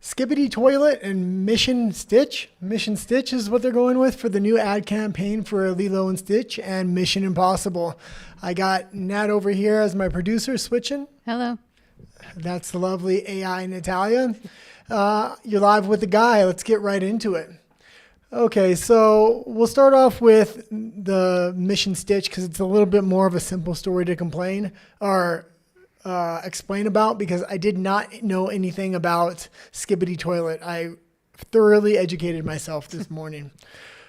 Skibidi Toilet and Mission Stitch. Mission Stitch is what they're going with for the new ad campaign for Lilo and Stitch and Mission Impossible. I got Nat over here as my producer switching. Hello. That's the lovely AI Natalia. You're live with the guy. Let's get right into it. Okay, so we'll start off with the Mission Stitch because it's a little bit more of a simple story to explain about, because I did not know anything about Skibidi Toilet. I thoroughly educated myself this morning.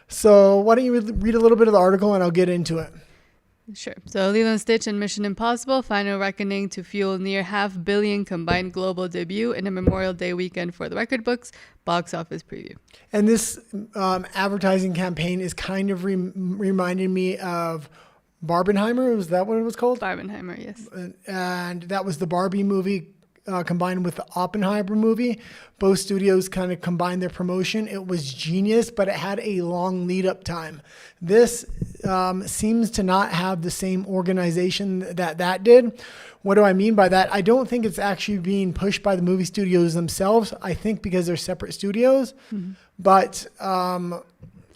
So why don't you read a little bit of the article and I'll get into it. Sure. So Lilo and Stitch and Mission Impossible Final Reckoning to fuel near $500 million combined global debut in a Memorial Day weekend for the record books box office preview. And this advertising campaign is kind of reminding me of Barbenheimer. Was that what it was called? Barbenheimer, yes. And that was the Barbie movie combined with the Oppenheimer movie. Both studios kind of combined their promotion. It was genius, but it had a long lead up time. This seems to not have the same organization that did. What do I mean by that? I don't think it's actually being pushed by the movie studios themselves. I think because they're separate studios. Mm-hmm. But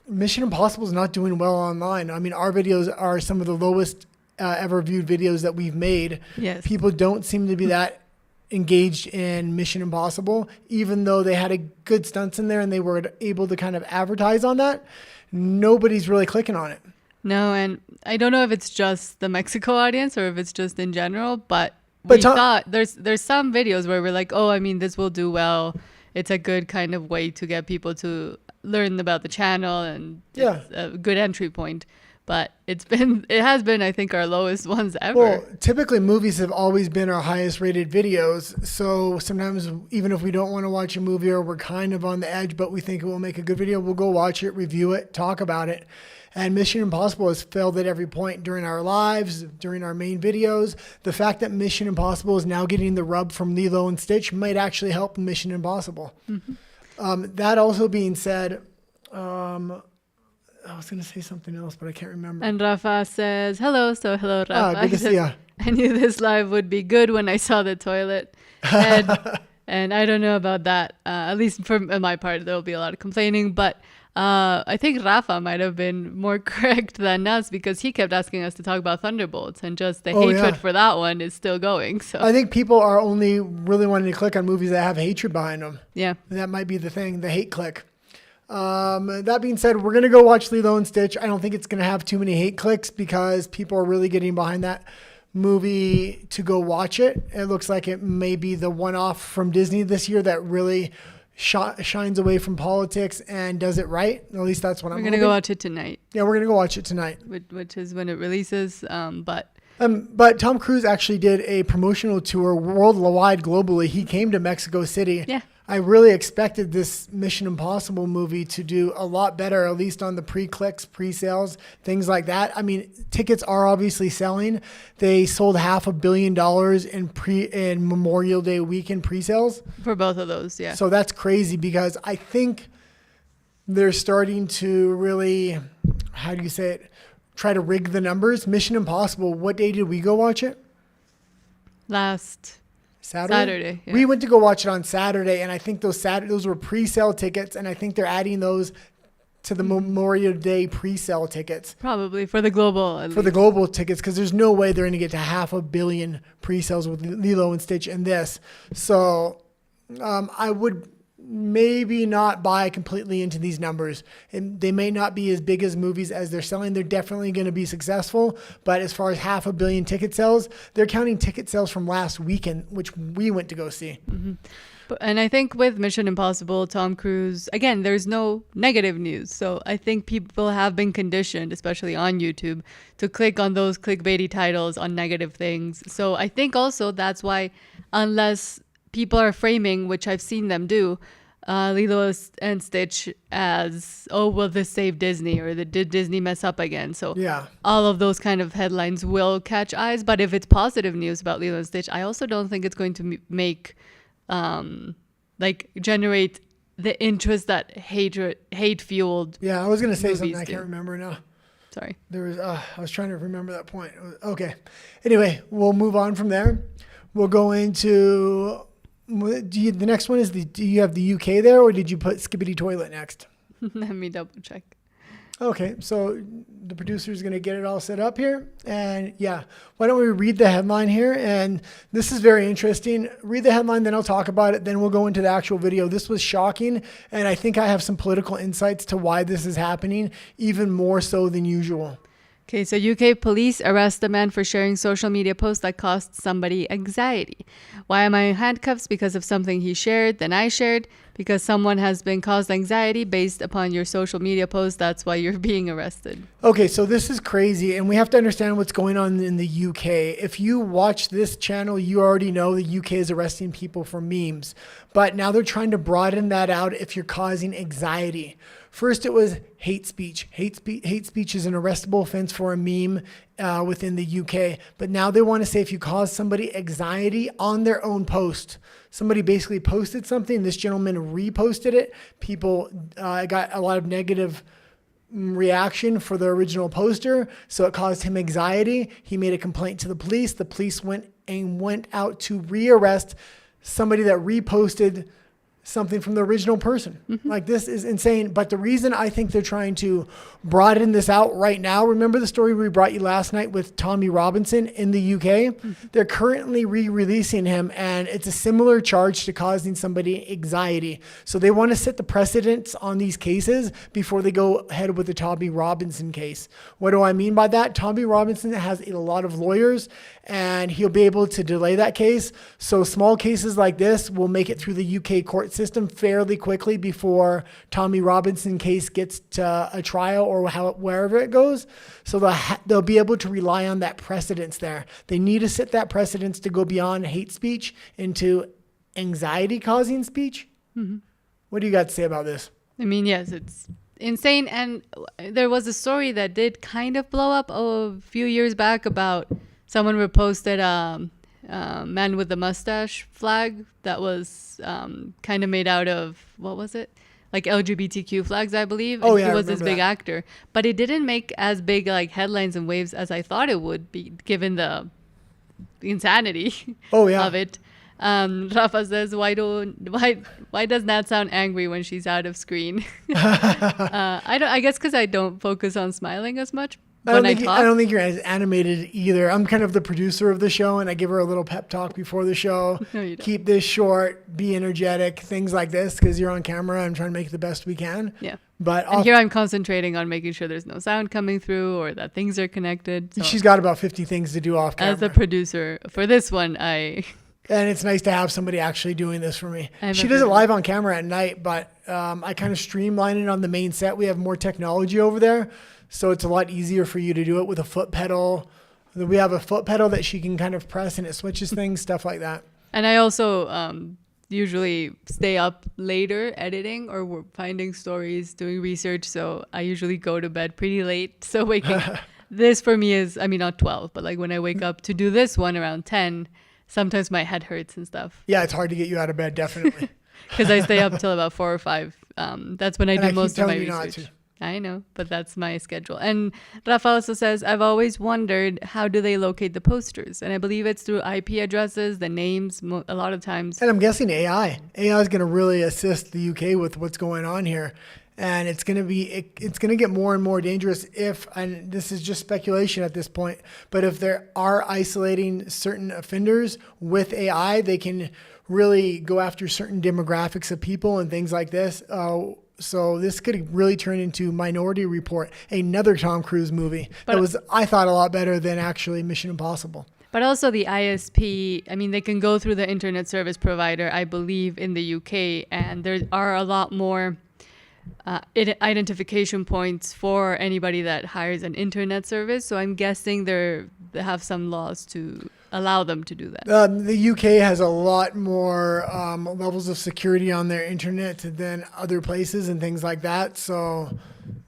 Mission Impossible is not doing well online. I mean, our videos are some of the lowest ever viewed videos that we've made. Yes. People don't seem to be that engaged in Mission Impossible, even though they had a good stunts in there and they were able to kind of advertise on that. Nobody's really clicking on it. No, and I don't know if it's just the Mexico audience or if it's just in general, but we thought there's some videos where we're like, oh, I mean, this will do well. It's a good kind of way to get people to learn about the channel, and it's a good entry point. But it has been, I think, our lowest ones ever. Well, typically movies have always been our highest rated videos. So sometimes even if we don't want to watch a movie or we're kind of on the edge, but we think it will make a good video, we'll go watch it, review it, talk about it. And Mission Impossible has failed at every point during our lives, during our main videos. The fact that Mission Impossible is now getting the rub from Lilo and Stitch might actually help Mission Impossible. Mm-hmm. That also being said, I was going to say something else, but I can't remember. And Rafa says, hello. So hello, Rafa. Good to see you. I knew this live would be good when I saw the toilet. And I don't know about that. At least for my part, there will be a lot of complaining. But I think Rafa might have been more correct than us, because he kept asking us to talk about Thunderbolts, and just the hatred for that one is still going. So I think people are only really wanting to click on movies that have hatred behind them. Yeah. That might be the thing, the hate click. That being said, we're going to go watch Lilo and Stitch. I don't think it's going to have too many hate clicks because people are really getting behind that movie to go watch it. It looks like it may be the one-off from Disney this year that really shines away from politics and does it right. At least that's what I'm hoping. We're going to go watch it tonight. Yeah, we're going to go watch it tonight. Which is when it releases. But Tom Cruise actually did a promotional tour worldwide, globally. He came to Mexico City. Yeah. I really expected this Mission Impossible movie to do a lot better, at least on the pre-clicks, pre-sales, things like that. I mean, tickets are obviously selling. They sold $500 million in Memorial Day weekend pre-sales. For both of those, yeah. So that's crazy, because I think they're starting to really, how do you say it, try to rig the numbers. Mission Impossible, what day did we go watch it? Last Saturday. Yeah. We went to go watch it on Saturday, and I think those were pre-sale tickets, and I think they're adding those to the Memorial Day pre-sale tickets. Probably for the global. For the global tickets, because there's no way they're going to get to $500 million pre-sales with Lilo and Stitch and this. So I would maybe not buy completely into these numbers. And they may not be as big as movies as they're selling. They're definitely going to be successful. But as far as $500 million ticket sales, they're counting ticket sales from last weekend, which we went to go see. Mm-hmm. And I think with Mission Impossible, Tom Cruise, again, there's no negative news. So I think people have been conditioned, especially on YouTube, to click on those clickbaity titles on negative things. So I think also that's why, unless people are framing, which I've seen them do, Lilo and Stitch as, oh, will this save Disney, or did Disney mess up again? So all of those kind of headlines will catch eyes. But if it's positive news about Lilo and Stitch, I also don't think it's going to make generate the interest that hate fueled. Yeah, I was going to say something I can't remember now. Sorry. There was I was trying to remember that point. Okay. Anyway, we'll move on from there. We'll go into The next one is do you have the UK there, or did you put Skibidi Toilet next? Let me double check. Okay, so the producer is going to get it all set up here. And yeah, why don't we read the headline here? And this is very interesting. Read the headline, then I'll talk about it. Then we'll go into the actual video. This was shocking. And I think I have some political insights to why this is happening, even more so than usual. Okay, so UK police arrest a man for sharing social media posts that cost somebody anxiety. Why am I in handcuffs? Because of something he shared, then I shared. Because someone has been caused anxiety based upon your social media post. That's why you're being arrested. Okay, so this is crazy, and we have to understand what's going on in the UK. If you watch this channel, you already know the UK is arresting people for memes. But now they're trying to broaden that out if you're causing anxiety. First, it was hate speech. Hate speech is an arrestable offense for a meme within the UK. But now they want to say if you cause somebody anxiety on their own post, somebody basically posted something, this gentleman reposted it, people got a lot of negative reaction for the original poster, so it caused him anxiety. He made a complaint to the police. The police went out to rearrest somebody that reposted something from the original person. Like, this is insane. But the reason I think they're trying to broaden this out right now, remember the story we brought you last night with Tommy Robinson in the UK? They're currently re-releasing him, and it's a similar charge to causing somebody anxiety. So they want to set the precedents on these cases before they go ahead with the Tommy Robinson case. What do I mean by that? Tommy Robinson has a lot of lawyers, and he'll be able to delay that case. So small cases like this will make it through the UK court system fairly quickly before Tommy Robinson case gets to a trial or wherever it goes. So they'll be able to rely on that precedence there. They need to set that precedence to go beyond hate speech into anxiety causing speech. What do you got to say about this? I mean, yes, it's insane. And there was a story that did kind of blow up a few years back about someone reposted man with the mustache flag that was kind of made out of, what was it? Like LGBTQ flags, I believe. Oh, and yeah, he was this I big remember that. actor. But it didn't make as big like headlines and waves as I thought it would be, given the insanity Oh, yeah. of it. Rafa says, why does Nat sound angry when she's out of screen? I guess because I don't focus on smiling as much when I talk. I don't think you're as animated either. I'm kind of the producer of the show, and I give her a little pep talk before the show. No, you don't. Keep this short, be energetic, things like this, because you're on camera. I'm trying to make it the best we can. Yeah. But And here I'm concentrating on making sure there's no sound coming through or that things are connected. So she's got about 50 things to do off camera. as the producer for this one, And it's nice to have somebody actually doing this for me. I'm She a does it bit- live on camera at night, but I kind of streamline it on the main set. We have more technology over there, so it's a lot easier for you to do it with a foot pedal. We have a foot pedal that she can kind of press, and it switches things, stuff like that. And I also usually stay up later editing or finding stories, doing research. So I usually go to bed pretty late. So waking this for me is, I mean, not 12, but like when I wake up to do this one around 10, sometimes my head hurts and stuff Yeah, it's hard to get you out of bed, definitely. because I stay up till about 4 or 5. That's when I And do I keep most of my telling you not research. to. I know, but that's my schedule. And Rafa also says, I've always wondered, how do they locate the posters? And I believe it's through IP addresses, the names, a lot of times. And I'm guessing AI. AI is going to really assist the UK with what's going on here. And it's going to get more and more dangerous and this is just speculation at this point, but if there are isolating certain offenders with AI, they can really go after certain demographics of people and things like this. So this could really turn into Minority Report, another Tom Cruise movie that was, I thought, a lot better than actually Mission Impossible. But also the ISP, I mean, they can go through the internet service provider, I believe, in the UK, and there are a lot more identification points for anybody that hires an internet service. So I'm guessing they have some laws to allow them to do that. The UK has a lot more levels of security on their internet than other places and things like that. So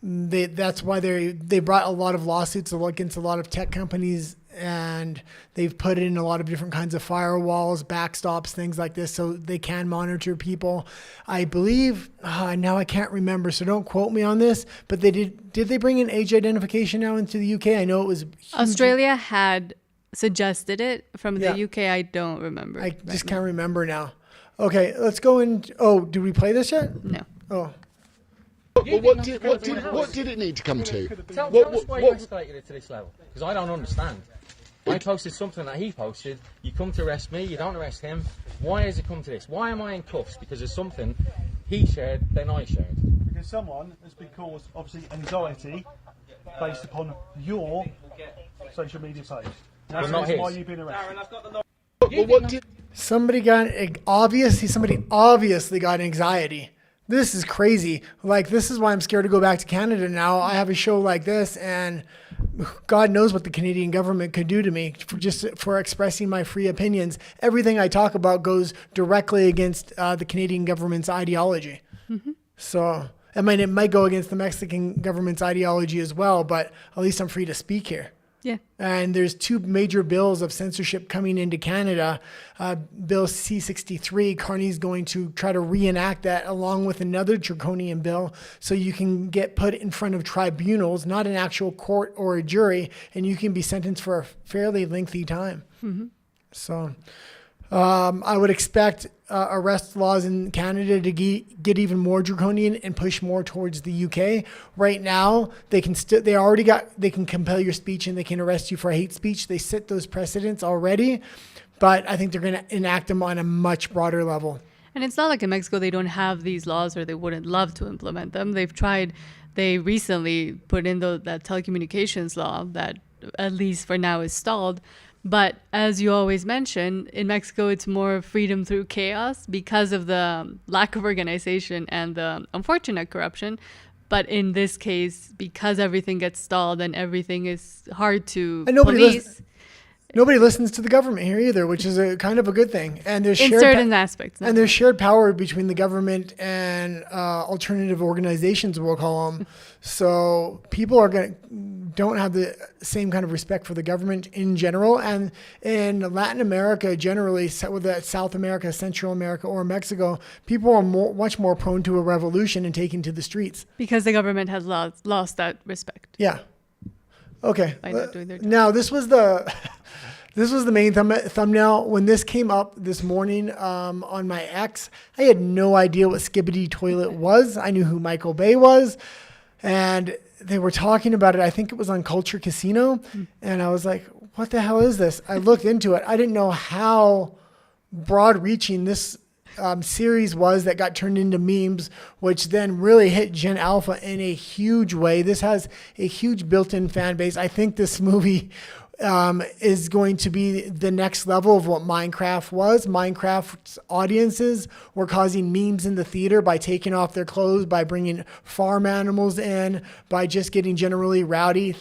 that's why they brought a lot of lawsuits against a lot of tech companies, and they've put in a lot of different kinds of firewalls, backstops, things like this, so they can monitor people. I believe, now I can't remember, so don't quote me on this, but did they bring in age identification now into the UK? I know it was huge. Australia had suggested it. From the Yeah. UK, I don't remember. I just can't remember now. Okay, let's go in. Oh, did we play this yet? No. Oh, Well, what did it need to come to? Tell us why you escalated it to this level, because I don't understand. I posted something that he posted, you come to arrest me, you don't arrest him. Why has it come to this? Why am I in cuffs? Because there's something he shared, then I shared. Because someone has been caused, obviously, anxiety based upon your social media page. That's But not the reason his. why you've been arrested. Well, what did somebody obviously got anxiety. This is crazy. Like, this is why I'm scared to go back to Canada now. I have a show like this, and God knows what the Canadian government could do to me for expressing my free opinions. Everything I talk about goes directly against the Canadian government's ideology. Mm-hmm. So it might go against the Mexican government's ideology as well, but at least I'm free to speak here. Yeah. And there's two major bills of censorship coming into Canada. Bill C-63, Carney's going to try to reenact that along with another draconian bill so you can get put in front of tribunals, not an actual court or a jury, and you can be sentenced for a fairly lengthy time. Mm-hmm. So I would expect arrest laws in Canada to get even more draconian and push more towards the UK. Right now, they can compel your speech and they can arrest you for hate speech. They set those precedents already, but I think they're going to enact them on a much broader level. And it's not like in Mexico they don't have these laws or they wouldn't love to implement them. They've tried. They recently put in that telecommunications law that, at least for now, is stalled. But as you always mention, in Mexico, it's more freedom through chaos because of the lack of organization and the unfortunate corruption. But in this case, because everything gets stalled and everything is hard to police. Nobody listens to the government here either, which is a kind of a good thing. And there's in certain aspects. And there's shared power between the government and alternative organizations, we'll call them. So people don't have the same kind of respect for the government in general. And in Latin America, generally, whether that's South America, Central America, or Mexico, people are much more prone to a revolution and taking to the streets. Because the government has lost that respect. Yeah. Okay. By not doing their job. Now, this was the main thumbnail. When this came up this morning on my X, I had no idea what Skibidi Toilet was. I knew who Michael Bay was. And they were talking about it. I think it was on Culture Casino. And I was like, what the hell is this? I looked into it. I didn't know how broad-reaching this series was that got turned into memes, which then really hit Gen Alpha in a huge way. This has a huge built-in fan base. I think this movie is going to be the next level of what Minecraft was. Minecraft's audiences were causing memes in the theater by taking off their clothes, by bringing farm animals in, by just getting generally rowdy,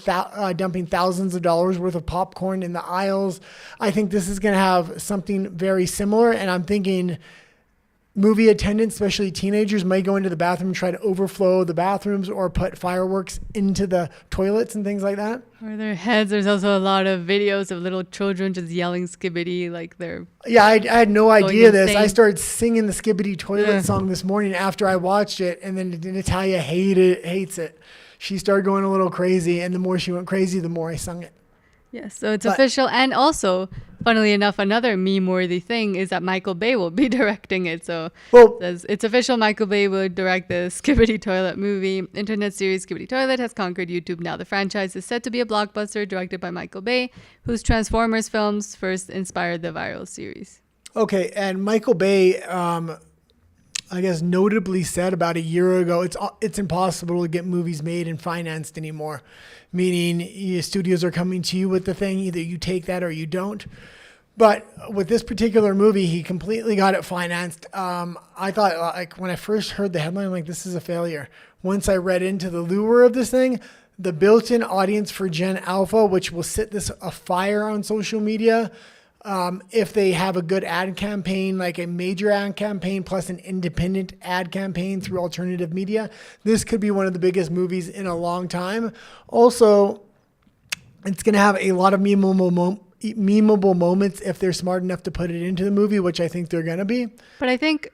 dumping thousands of dollars worth of popcorn in the aisles. I think this is going to have something very similar, and I'm thinking movie attendants, especially teenagers, might go into the bathroom and try to overflow the bathrooms or put fireworks into the toilets and things like that. Or their heads. There's also a lot of videos of little children just yelling Skibidi like they're... Yeah, I had no idea this. insane. I started singing the Skibidi Toilet song this morning after I watched it, and then Natalia hates it. She started going a little crazy, and the more she went crazy, the more I sung it. Yes, so it's official. And also, funnily enough, another meme-worthy thing is that Michael Bay will be directing it. So it's official. Michael Bay will direct the Skibidi Toilet movie. Internet series Skibidi Toilet has conquered YouTube now. The franchise is set to be a blockbuster directed by Michael Bay, whose Transformers films first inspired the viral series. Okay, and Michael Bay, I guess, notably said about a year ago, it's impossible to get movies made and financed anymore. Meaning studios are coming to you with the thing, either you take that or you don't. But with this particular movie, he completely got it financed. I thought, like, when I first heard the headline, like, this is a failure. Once I read into the lure of this thing, the built-in audience for Gen Alpha, which will set this afire on social media, if they have a good ad campaign, like a major ad campaign plus an independent ad campaign through alternative media, this could be one of the biggest movies in a long time. Also, it's going to have a lot of memeable moments if they're smart enough to put it into the movie, which I think they're going to be. But I think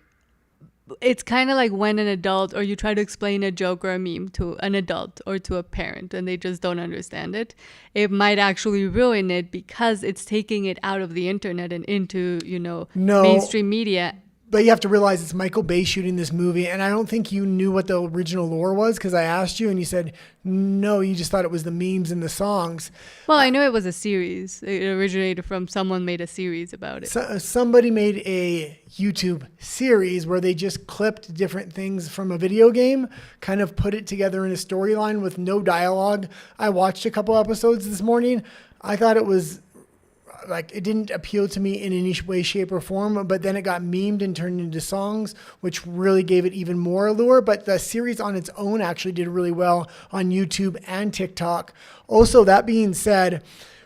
it's kind of like when an adult, or you try to explain a joke or a meme to an adult or to a parent and they just don't understand it. It might actually ruin it because it's taking it out of the internet and into, No. mainstream media. But you have to realize it's Michael Bay shooting this movie, and I don't think you knew what the original lore was because I asked you, and you said no. You just thought it was the memes and the songs. Well, I know it was a series. It originated from someone made a series about it. Somebody made a YouTube series where they just clipped different things from a video game, kind of put it together in a storyline with no dialogue. I watched a couple episodes this morning. I thought it was like, it didn't appeal to me in any way, shape, or form, but then it got memed and turned into songs, which really gave it even more allure. But the series on its own actually did really well on YouTube and TikTok. Also, that being said,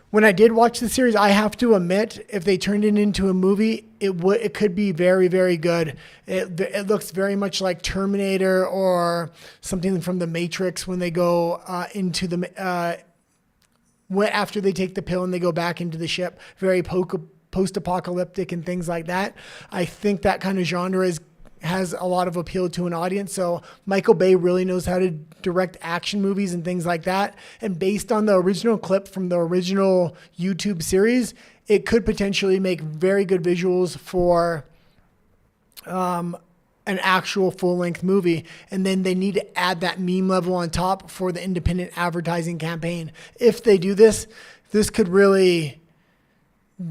when I did watch the series, I have to admit, if they turned it into a movie, it could be very, very good. It looks very much like Terminator or something from The Matrix when they go into the after they take the pill and they go back into the ship, very post-apocalyptic and things like that. I think that kind of genre has a lot of appeal to an audience. So Michael Bay really knows how to direct action movies and things like that. And based on the original clip from the original YouTube series, it could potentially make very good visuals for an actual full-length movie, and then they need to add that meme level on top for the independent advertising campaign. If they do this could really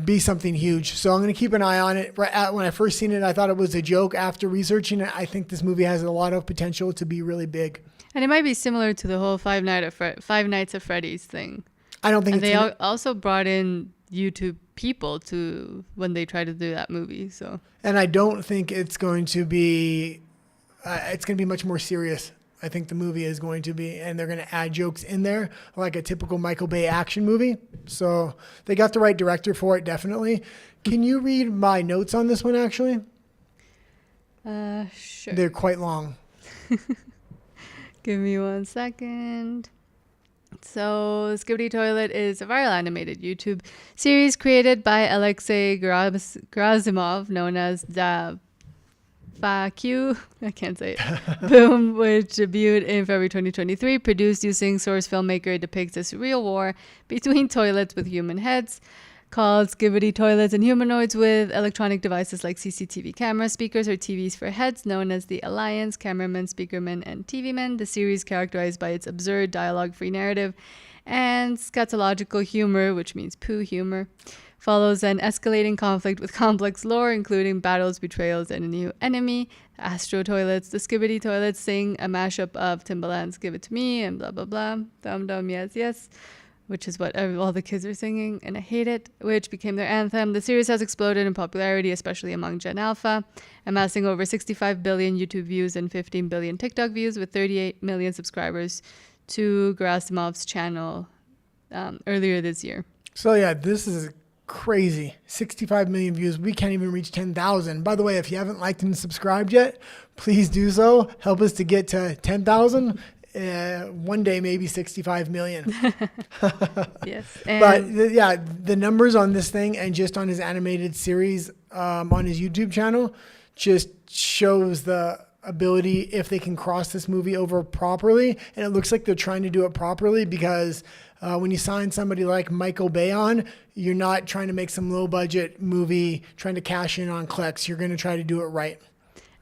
be something huge. So I'm going to keep an eye on it. When I first seen it, I thought it was a joke. After researching it, I think this movie has a lot of potential to be really big. And it might be similar to the whole Five Nights at Freddy's thing. I don't think and they also brought in YouTube people to when they try to do that movie. So, and I don't think it's going to be much more serious. I think the movie is going to be, and they're going to add jokes in there like a typical Michael Bay action movie. So they got the right director for it, definitely. Can you read my notes on this one, actually? Sure. They're quite long. Give me 1 second. So, Skibidi Toilet is a viral animated YouTube series created by Alexei Gerasimov, known as FAQ, I can't say it, Boom, which debuted in February 2023, produced using source filmmaker. It depicts a surreal war between toilets with human heads, called Skibidi Toilets, and humanoids with electronic devices like CCTV cameras, speakers, or TVs for heads, known as the Alliance, cameramen, speakermen, and TV men. The series, characterized by its absurd dialogue-free narrative and scatological humor, which means poo humor, follows an escalating conflict with complex lore, including battles, betrayals, and a new enemy. The Astro Toilets, the Skibidi Toilets sing a mashup of Timbaland's Give It To Me and blah, blah, blah, dum, dum, yes, yes, which is what all the kids are singing, and I hate it, which became their anthem. The series has exploded in popularity, especially among Gen Alpha, amassing over 65 billion YouTube views and 15 billion TikTok views, with 38 million subscribers to Gerasimov's channel earlier this year. So yeah, this is crazy. 65 million views. We can't even reach 10,000. By the way, if you haven't liked and subscribed yet, please do so. Help us to get to 10,000. One day, maybe 65 million. Yes. But yeah, the numbers on this thing and just on his animated series on his YouTube channel just shows the ability if they can cross this movie over properly. And it looks like they're trying to do it properly because when you sign somebody like Michael Bay on, you're not trying to make some low budget movie trying to cash in on clicks. You're going to try to do it right.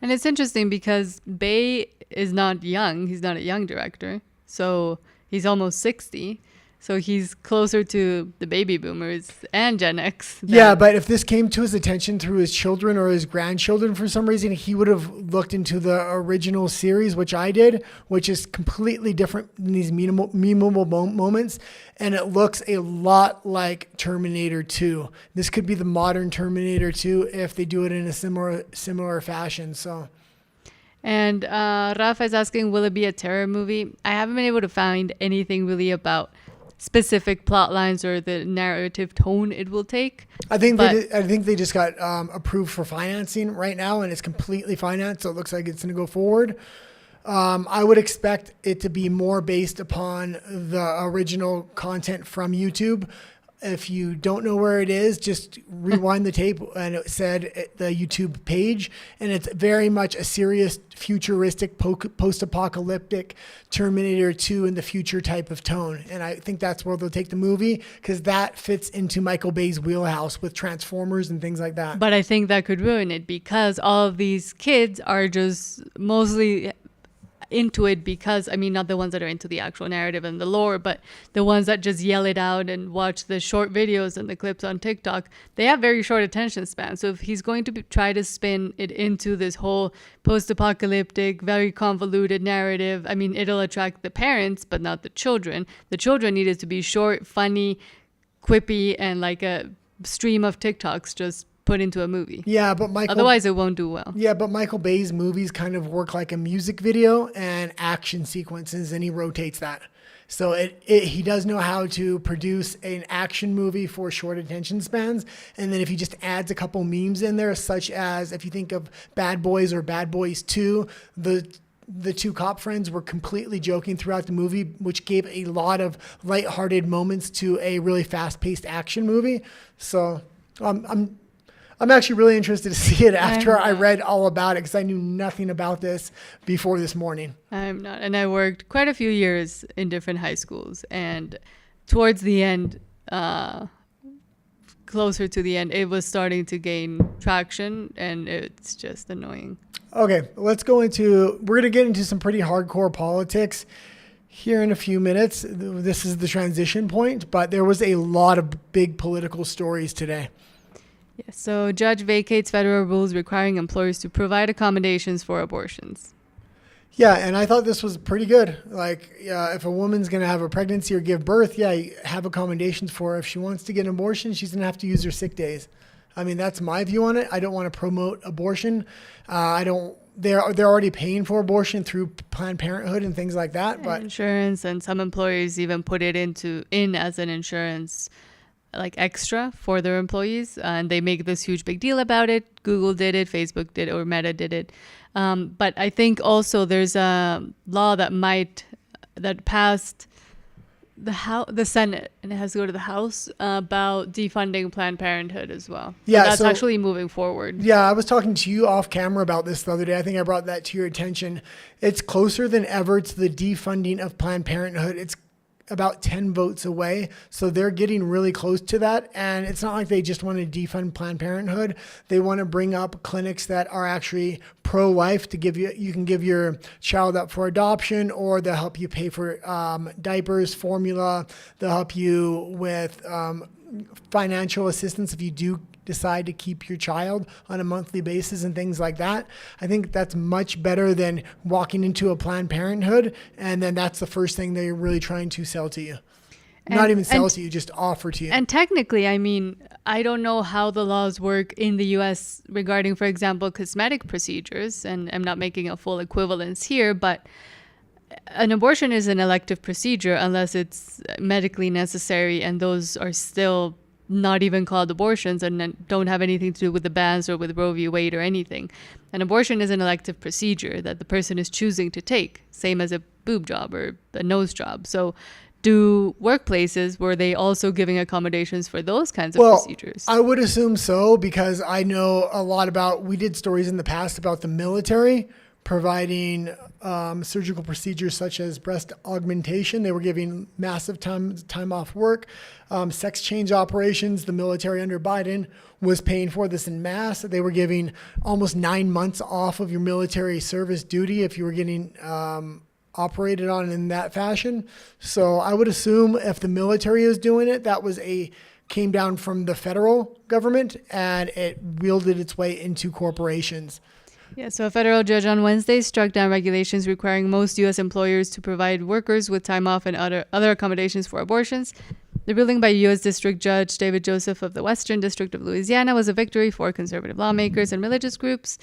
And it's interesting because Bay is not young. He's not a young director. So he's almost 60. So he's closer to the baby boomers and Gen X. Yeah, but if this came to his attention through his children or his grandchildren for some reason, he would have looked into the original series, which I did, which is completely different than these memeable moments. And it looks a lot like Terminator 2. This could be the modern Terminator 2 if they do it in a similar fashion. So. And Rafa is asking, will it be a terror movie? I haven't been able to find anything really about specific plot lines or the narrative tone it will take. I think they just got approved for financing right now, and it's completely financed, so it looks like it's going to go forward. I would expect it to be more based upon the original content from YouTube. If you don't know where it is, just rewind the tape, and it said the YouTube page, and it's very much a serious, futuristic, post-apocalyptic Terminator 2 in the future type of tone. And I think that's where they'll take the movie, because that fits into Michael Bay's wheelhouse with Transformers and things like that. But I think that could ruin it, because all of these kids are just mostly into it because, I mean, not the ones that are into the actual narrative and the lore, but the ones that just yell it out and watch the short videos and the clips on TikTok. They have very short attention span. So if he's going to try to spin it into this whole post-apocalyptic, very convoluted narrative, I mean, it'll attract the parents, but not the children. The children need it to be short, funny, quippy, and like a stream of TikToks just put into a movie. Yeah, but otherwise it won't do well. Yeah, but Michael Bay's movies kind of work like a music video and action sequences, and he rotates that. So he does know how to produce an action movie for short attention spans. And then if he just adds a couple memes in there, such as if you think of Bad Boys or Bad Boys 2, the two cop friends were completely joking throughout the movie, which gave a lot of lighthearted moments to a really fast-paced action movie. So I'm actually really interested to see it after I read all about it, because I knew nothing about this before this morning. I'm not. And I worked quite a few years in different high schools. And towards the end, closer to the end, it was starting to gain traction, and it's just annoying. Okay, we're going to get into some pretty hardcore politics here in a few minutes. This is the transition point, but there was a lot of big political stories today. Yeah, so judge vacates federal rules requiring employers to provide accommodations for abortions. Yeah, and I thought this was pretty good. Like, if a woman's going to have a pregnancy or give birth, you have accommodations for her. If she wants to get an abortion, she's going to have to use her sick days. I mean, that's my view on it. I don't want to promote abortion. They're already paying for abortion through Planned Parenthood and things like that. But insurance, and some employers even put it in as an insurance like extra for their employees, and they make this huge big deal about it. Google did it, Facebook did it, or Meta did it. But I think also there's a law that passed the Senate, and it has to go to the House, about defunding Planned Parenthood as well. Yeah, so that's actually moving forward. Yeah, I was talking to you off camera about this the other day. I think I brought that to your attention. It's closer than ever to the defunding of Planned Parenthood. It's about 10 votes away. So they're getting really close to that. And it's not like they just want to defund Planned Parenthood. They want to bring up clinics that are actually pro-life to you can give your child up for adoption, or they'll help you pay for diapers, formula. They'll help you with financial assistance if you do decide to keep your child on a monthly basis and things like that. I think that's much better than walking into a Planned Parenthood and then that's the first thing they're really trying to sell to you. Not even sell to you, just offer to you. And technically, I mean, I don't know how the laws work in the U.S. regarding, for example, cosmetic procedures, and I'm not making a full equivalence here, but an abortion is an elective procedure unless it's medically necessary, and those are still not even called abortions and don't have anything to do with the bans or with Roe v. Wade or anything. An abortion is an elective procedure that the person is choosing to take, same as a boob job or a nose job. So do workplaces, were they also giving accommodations for those kinds of procedures? I would assume so, because I know a lot we did stories in the past about the military providing surgical procedures such as breast augmentation. They were giving massive time off work. Sex change operations, the military under Biden was paying for this in mass. They were giving almost 9 months off of your military service duty if you were getting operated on in that fashion. So I would assume if the military is doing it, that came down from the federal government and it wielded its way into corporations. Yeah, so a federal judge on Wednesday struck down regulations requiring most U.S. employers to provide workers with time off and other accommodations for abortions. The ruling by U.S. District Judge David Joseph of the Western District of Louisiana was a victory for conservative lawmakers and religious groups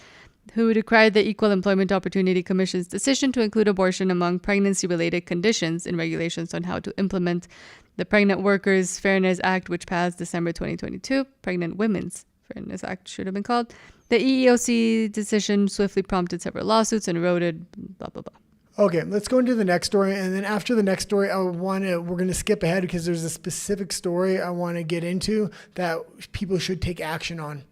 who decried the Equal Employment Opportunity Commission's decision to include abortion among pregnancy-related conditions in regulations on how to implement the Pregnant Workers Fairness Act, which passed December 2022. Pregnant Women's Fairness Act should have been called. The EEOC decision swiftly prompted several lawsuits and eroded blah, blah, blah. Okay, let's go into the next story, and then after the next story, we're going to skip ahead because there's a specific story I want to get into that people should take action on.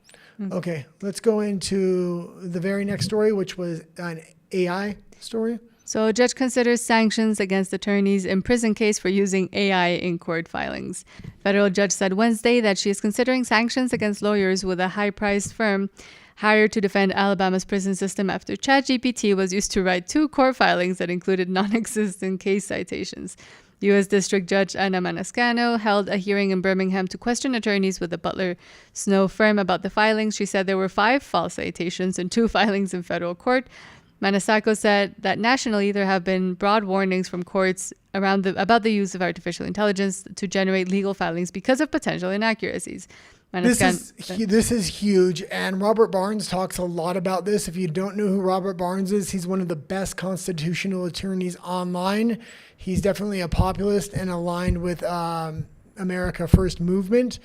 Okay, let's go into the very next story, which was an AI story. So a judge considers sanctions against attorneys in prison case for using AI in court filings. Federal judge said Wednesday that she is considering sanctions against lawyers with a high-priced firm hired to defend Alabama's prison system after ChatGPT was used to write 2 court filings that included non-existent case citations. U.S. District Judge Anna Maniscano held a hearing in Birmingham to question attorneys with the Butler Snow firm about the filings. She said there were 5 false citations and 2 filings in federal court. Maniscano said that nationally there have been broad warnings from courts about the use of artificial intelligence to generate legal filings because of potential inaccuracies. This is huge, and Robert Barnes talks a lot about this. If you don't know who Robert Barnes is, he's one of the best constitutional attorneys online. He's definitely a populist and aligned with America First movement.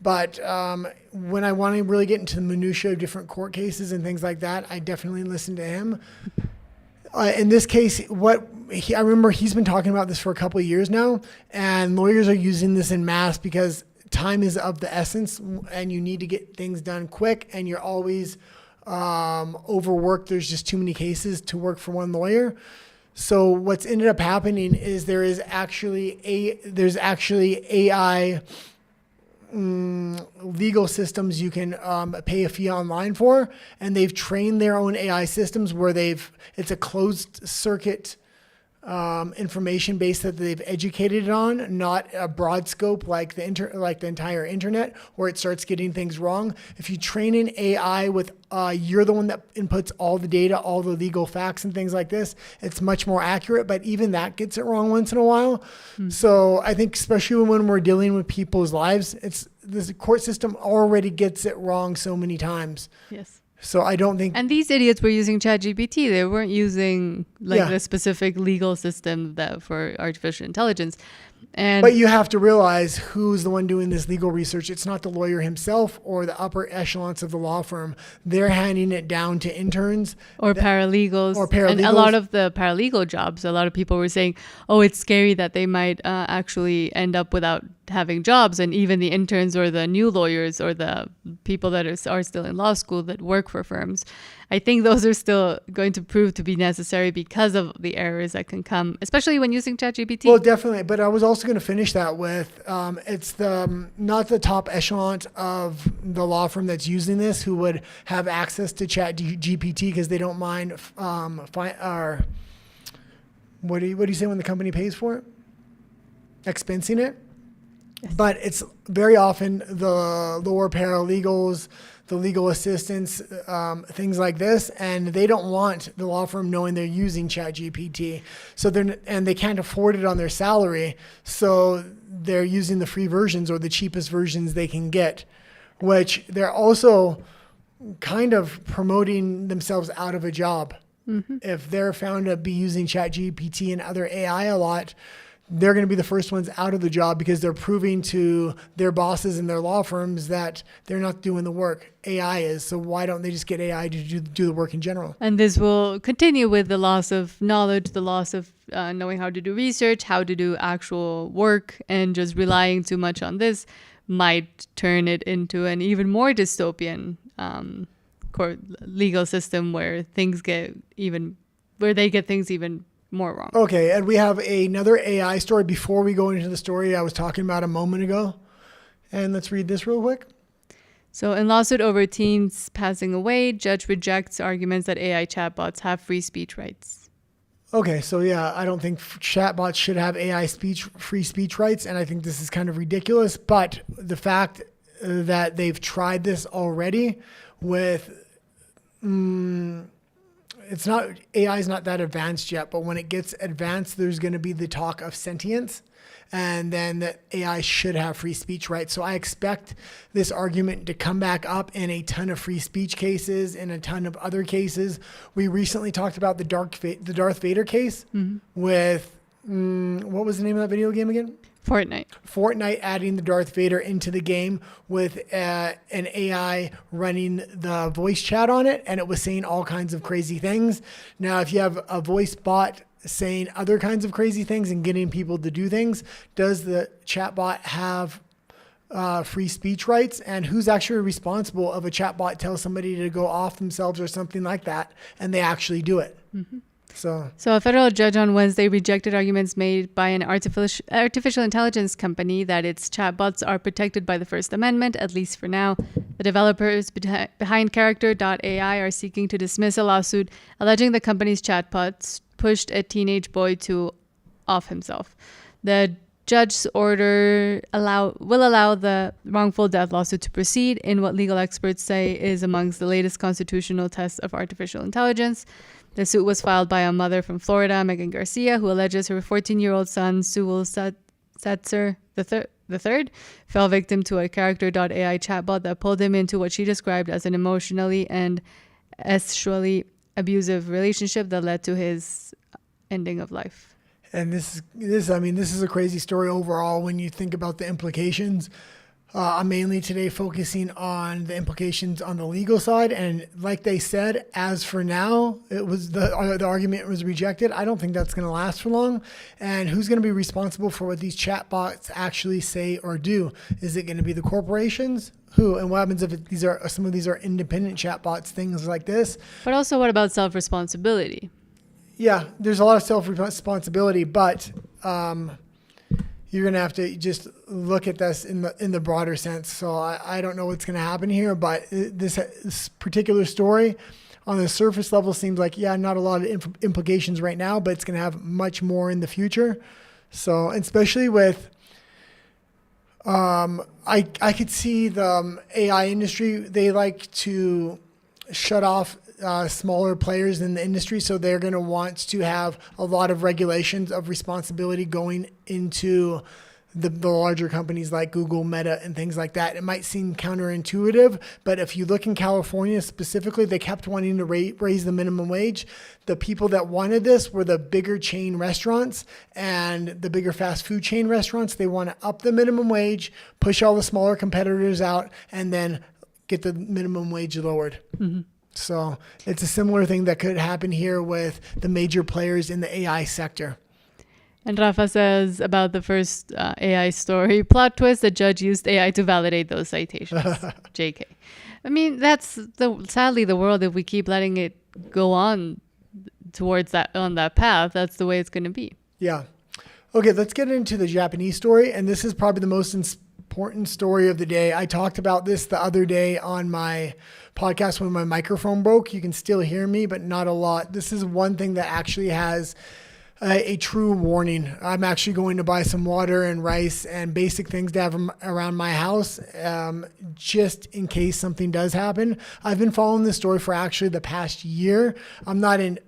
But when I want to really get into the minutiae of different court cases and things like that, I definitely listen to him. In this case, I remember he's been talking about this for a couple of years now, and lawyers are using this en masse because time is of the essence and you need to get things done quick, and you're always overworked. There's just too many cases to work for one lawyer. So what's ended up happening is there's actually AI legal systems you can pay a fee online for, and they've trained their own AI systems where it's a closed circuit information base that they've educated it on, not a broad scope like the entire internet where it starts getting things wrong. If you train an AI with you're the one that inputs all the data, all the legal facts and things like this, it's much more accurate, but even that gets it wrong once in a while. So I think especially when we're dealing with people's lives, the court system already gets it wrong so many times. Yes. So I don't think... And these idiots were using ChatGPT. They weren't using the specific legal system for artificial intelligence. But you have to realize who's the one doing this legal research. It's not the lawyer himself or the upper echelons of the law firm. They're handing it down to interns. Or paralegals. And a lot of the paralegal jobs, a lot of people were saying, oh, it's scary that they might actually end up without having jobs. And even the interns or the new lawyers or the people that are still in law school that work for firms, I think those are still going to prove to be necessary because of the errors that can come, especially when using ChatGPT. Well, definitely. But I was also going to finish that with it's not the top echelon of the law firm that's using this who would have access to ChatGPT because they don't mind. What do you say when the company pays for it? Expensing it. Yes. But it's very often the lower paralegals, the legal assistants, things like this, and they don't want the law firm knowing they're using ChatGPT. And they can't afford it on their salary, so they're using the free versions or the cheapest versions they can get, which they're also kind of promoting themselves out of a job. Mm-hmm. If they're found to be using ChatGPT and other AI a lot, they're going to be the first ones out of the job because they're proving to their bosses and their law firms that they're not doing the work. AI is. So why don't they just get AI to do the work in general? And this will continue with the loss of knowledge, the loss of knowing how to do research, how to do actual work, and just relying too much on this might turn it into an even more dystopian court legal system where they get things even more wrong. Okay, and we have another AI story before we go into the story I was talking about a moment ago. And let's read this real quick. So in lawsuit over teens passing away, judge rejects arguments that AI chatbots have free speech rights. Okay, so yeah, I don't think chatbots should have free speech rights, and I think this is kind of ridiculous. But the fact that they've tried this already with... AI is not that advanced yet, but when it gets advanced, there's going to be the talk of sentience, and then that AI should have free speech rights. So I expect this argument to come back up in a ton of free speech cases and a ton of other cases. We recently talked about the Darth Vader case with, what was the name of that video game again? Fortnite adding the Darth Vader into the game with an AI running the voice chat on it, and it was saying all kinds of crazy things. Now, if you have a voice bot saying other kinds of crazy things and getting people to do things? Does the chatbot have free speech rights? And who's actually responsible of a chatbot tells somebody to go off themselves or something like that, and they actually do it? Mm-hmm. So a federal judge on Wednesday rejected arguments made by an artificial intelligence company that its chatbots are protected by the First Amendment, at least for now. The developers behind Character.ai are seeking to dismiss a lawsuit alleging the company's chatbots pushed a teenage boy to off himself. The judge's order will allow the wrongful death lawsuit to proceed in what legal experts say is amongst the latest constitutional tests of artificial intelligence. The suit was filed by a mother from Florida, Megan Garcia, who alleges her 14-year-old son, Sewell Setzer III, fell victim to a Character.ai chatbot that pulled him into what she described as an emotionally and sexually abusive relationship that led to his ending of life. And this is a crazy story overall when you think about the implications. I'm mainly today focusing on the implications on the legal side. And like they said, as for now, it was the argument was rejected. I don't think that's going to last for long. And who's going to be responsible for what these chatbots actually say or do? Is it going to be the corporations? Who? And what happens if some of these are independent chatbots, things like this? But also, what about self-responsibility? Yeah, there's a lot of self-responsibility, but you're going to have to just look at this in the broader sense. So I don't know what's going to happen here, but this particular story on the surface level seems like, not a lot of implications right now, but it's going to have much more in the future. So, especially with, I could see the AI industry, they like to shut off smaller players in the industry. So they're going to want to have a lot of regulations of responsibility going into the larger companies like Google, Meta, and things like that. It might seem counterintuitive, but if you look in California specifically, they kept wanting to raise the minimum wage. The people that wanted this were the bigger chain restaurants and the bigger fast food chain restaurants. They want to up the minimum wage, push all the smaller competitors out, and then get the minimum wage lowered. Mm-hmm. So it's a similar thing that could happen here with the major players in the AI sector. And Rafa says about the first AI story, plot twist, the judge used AI to validate those citations. JK. I mean, that's sadly the world. If we keep letting it go on towards on that path, that's the way it's going to be. Yeah. Okay, let's get into the Japanese story. And this is probably the most important story of the day. I talked about this the other day on my podcast when my microphone broke. You can still hear me, but not a lot. This is one thing that actually has a true warning. I'm actually going to buy some water and rice and basic things to have around my house just in case something does happen. I've been following this story for actually the past year. I'm not an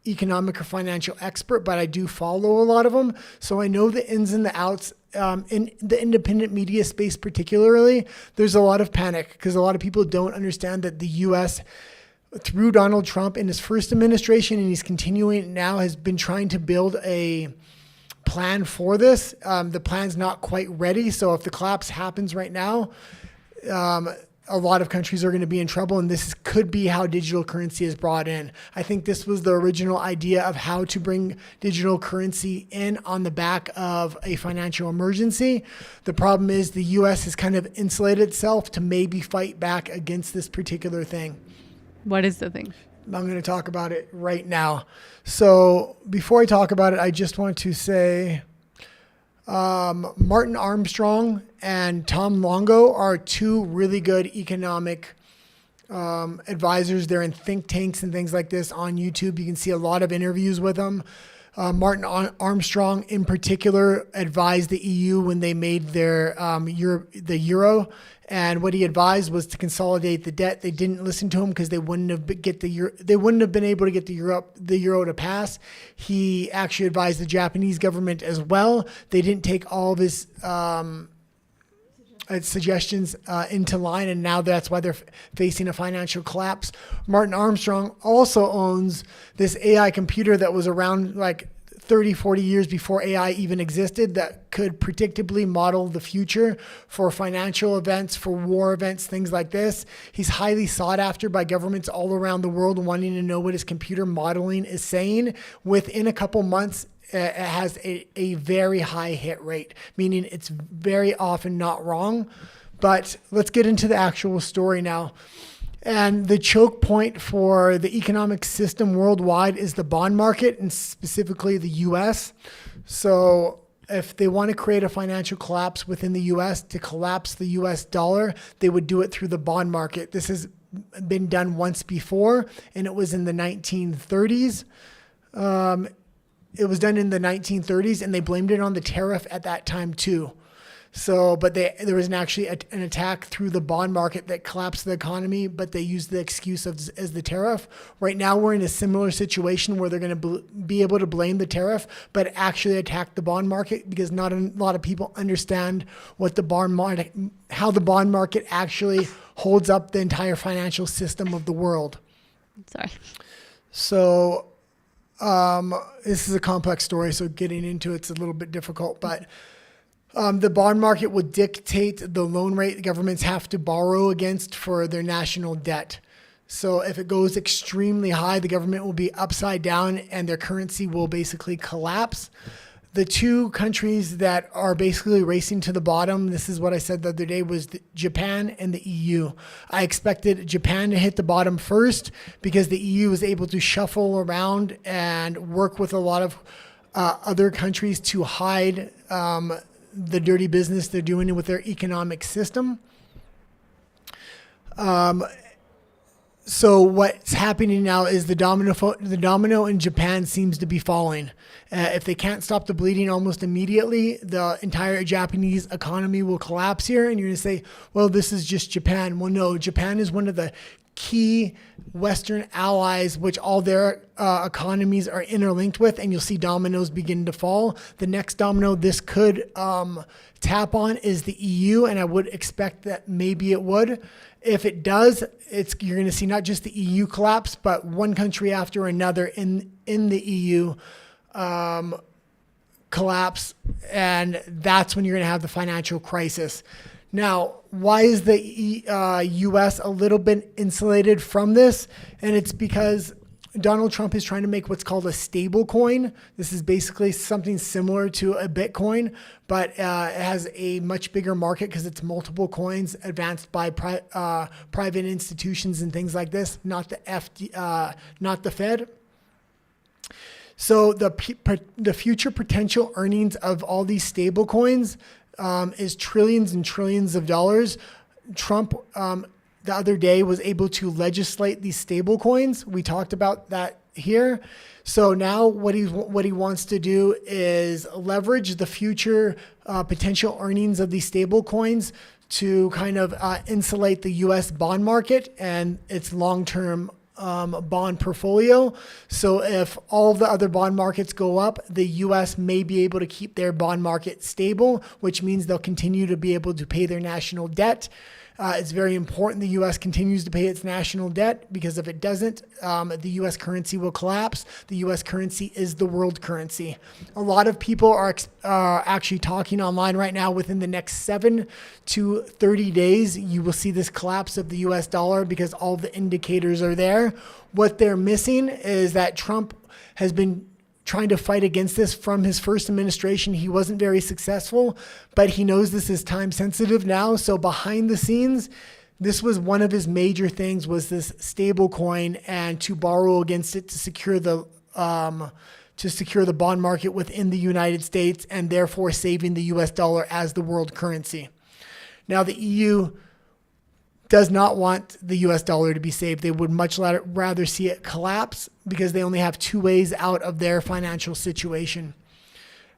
economic or financial expert, but I do follow a lot of them. So I know the ins and the outs. In the independent media space particularly, there's a lot of panic because a lot of people don't understand that the U.S., through Donald Trump in his first administration, and he's continuing now, has been trying to build a plan for this. The plan's not quite ready. So if the collapse happens right now, a lot of countries are going to be in trouble, and this could be how digital currency is brought in. I think this was the original idea of how to bring digital currency in on the back of a financial emergency. The problem is the U.S. has kind of insulated itself to maybe fight back against this particular thing. What is the thing? I'm going to talk about it right now. So before I talk about it, I just want to say Martin Armstrong and Tom Longo are two really good economic advisors. They're in think tanks and things like this on YouTube. You can see a lot of interviews with them. Martin Armstrong in particular advised the EU when they made their the euro. And what he advised was to consolidate the debt. They didn't listen to him because they wouldn't have been able to get the euro to pass. He actually advised the Japanese government as well. They didn't take all of his suggestions into line, and now that's why they're facing a financial collapse. Martin Armstrong also owns this AI computer that was around like 30, 40 years before AI even existed that could predictably model the future for financial events, for war events, things like this. He's highly sought after by governments all around the world wanting to know what his computer modeling is saying. Within a couple months, it has a very high hit rate, meaning it's very often not wrong. But let's get into the actual story now. And the choke point for the economic system worldwide is the bond market, and specifically the US. So if they want to create a financial collapse within the US to collapse the US dollar, they would do it through the bond market. This has been done once before, and it was in the 1930s. It was done in the 1930s, and they blamed it on the tariff at that time too. So, but there was actually an attack through the bond market that collapsed the economy, but they used the excuse as the tariff. Right now, we're in a similar situation where they're going to be able to blame the tariff, but actually attack the bond market because not a lot of people understand what the bond market, how the bond market actually holds up the entire financial system of the world. Sorry. So, this is a complex story, so getting into it's a little bit difficult, but the bond market will dictate the loan rate governments have to borrow against for their national debt. So if it goes extremely high, the government will be upside down and their currency will basically collapse. The two countries that are basically racing to the bottom, this is what I said the other day, was Japan and the EU. I expected Japan to hit the bottom first because the EU was able to shuffle around and work with a lot of other countries to hide the dirty business they're doing with their economic system. So what's happening now is the domino in Japan seems to be falling. If they can't stop the bleeding almost immediately, the entire Japanese economy will collapse here. And you're going to say, well, this is just Japan. Well, no, Japan is one of the key Western allies, which all their economies are interlinked with, and you'll see dominoes begin to fall. The next domino this could tap on is the EU, and I would expect that maybe it would. If it does, you're going to see not just the EU collapse, but one country after another in the EU collapse, and that's when you're going to have the financial crisis. Now, why is the U.S. a little bit insulated from this? And it's because Donald Trump is trying to make what's called a stable coin. This is basically something similar to a Bitcoin, but it has a much bigger market because it's multiple coins advanced by private institutions and things like this, not the Fed. So the future potential earnings of all these stable coins is trillions and trillions of dollars. Trump the other day was able to legislate these stable coins. We talked about that here. So now what he wants to do is leverage the future potential earnings of these stable coins to kind of insulate the U.S. bond market and its long-term bond portfolio. So if all of the other bond markets go up, the U.S. may be able to keep their bond market stable, which means they'll continue to be able to pay their national debt. It's very important the U.S. continues to pay its national debt because if it doesn't, the U.S. currency will collapse. The U.S. currency is the world currency. A lot of people are actually talking online right now. Within the next 7 to 30 days, you will see this collapse of the U.S. dollar because all the indicators are there. What they're missing is that Trump has been trying to fight against this from his first administration. He wasn't very successful, but he knows this is time sensitive now. So behind the scenes, this was one of his major things, was this stable coin and to borrow against it to secure the bond market within the United States and therefore saving the US dollar as the world currency. Now the EU does not want the US dollar to be saved. They would much rather see it collapse because they only have two ways out of their financial situation.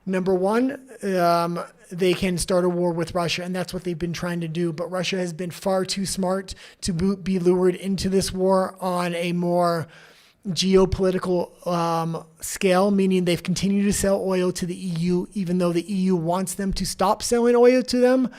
Number one, they can start a war with Russia, and that's what they've been trying to do. But Russia has been far too smart to be lured into this war on a more geopolitical scale, meaning they've continued to sell oil to the EU, even though the EU wants them to stop selling oil to them.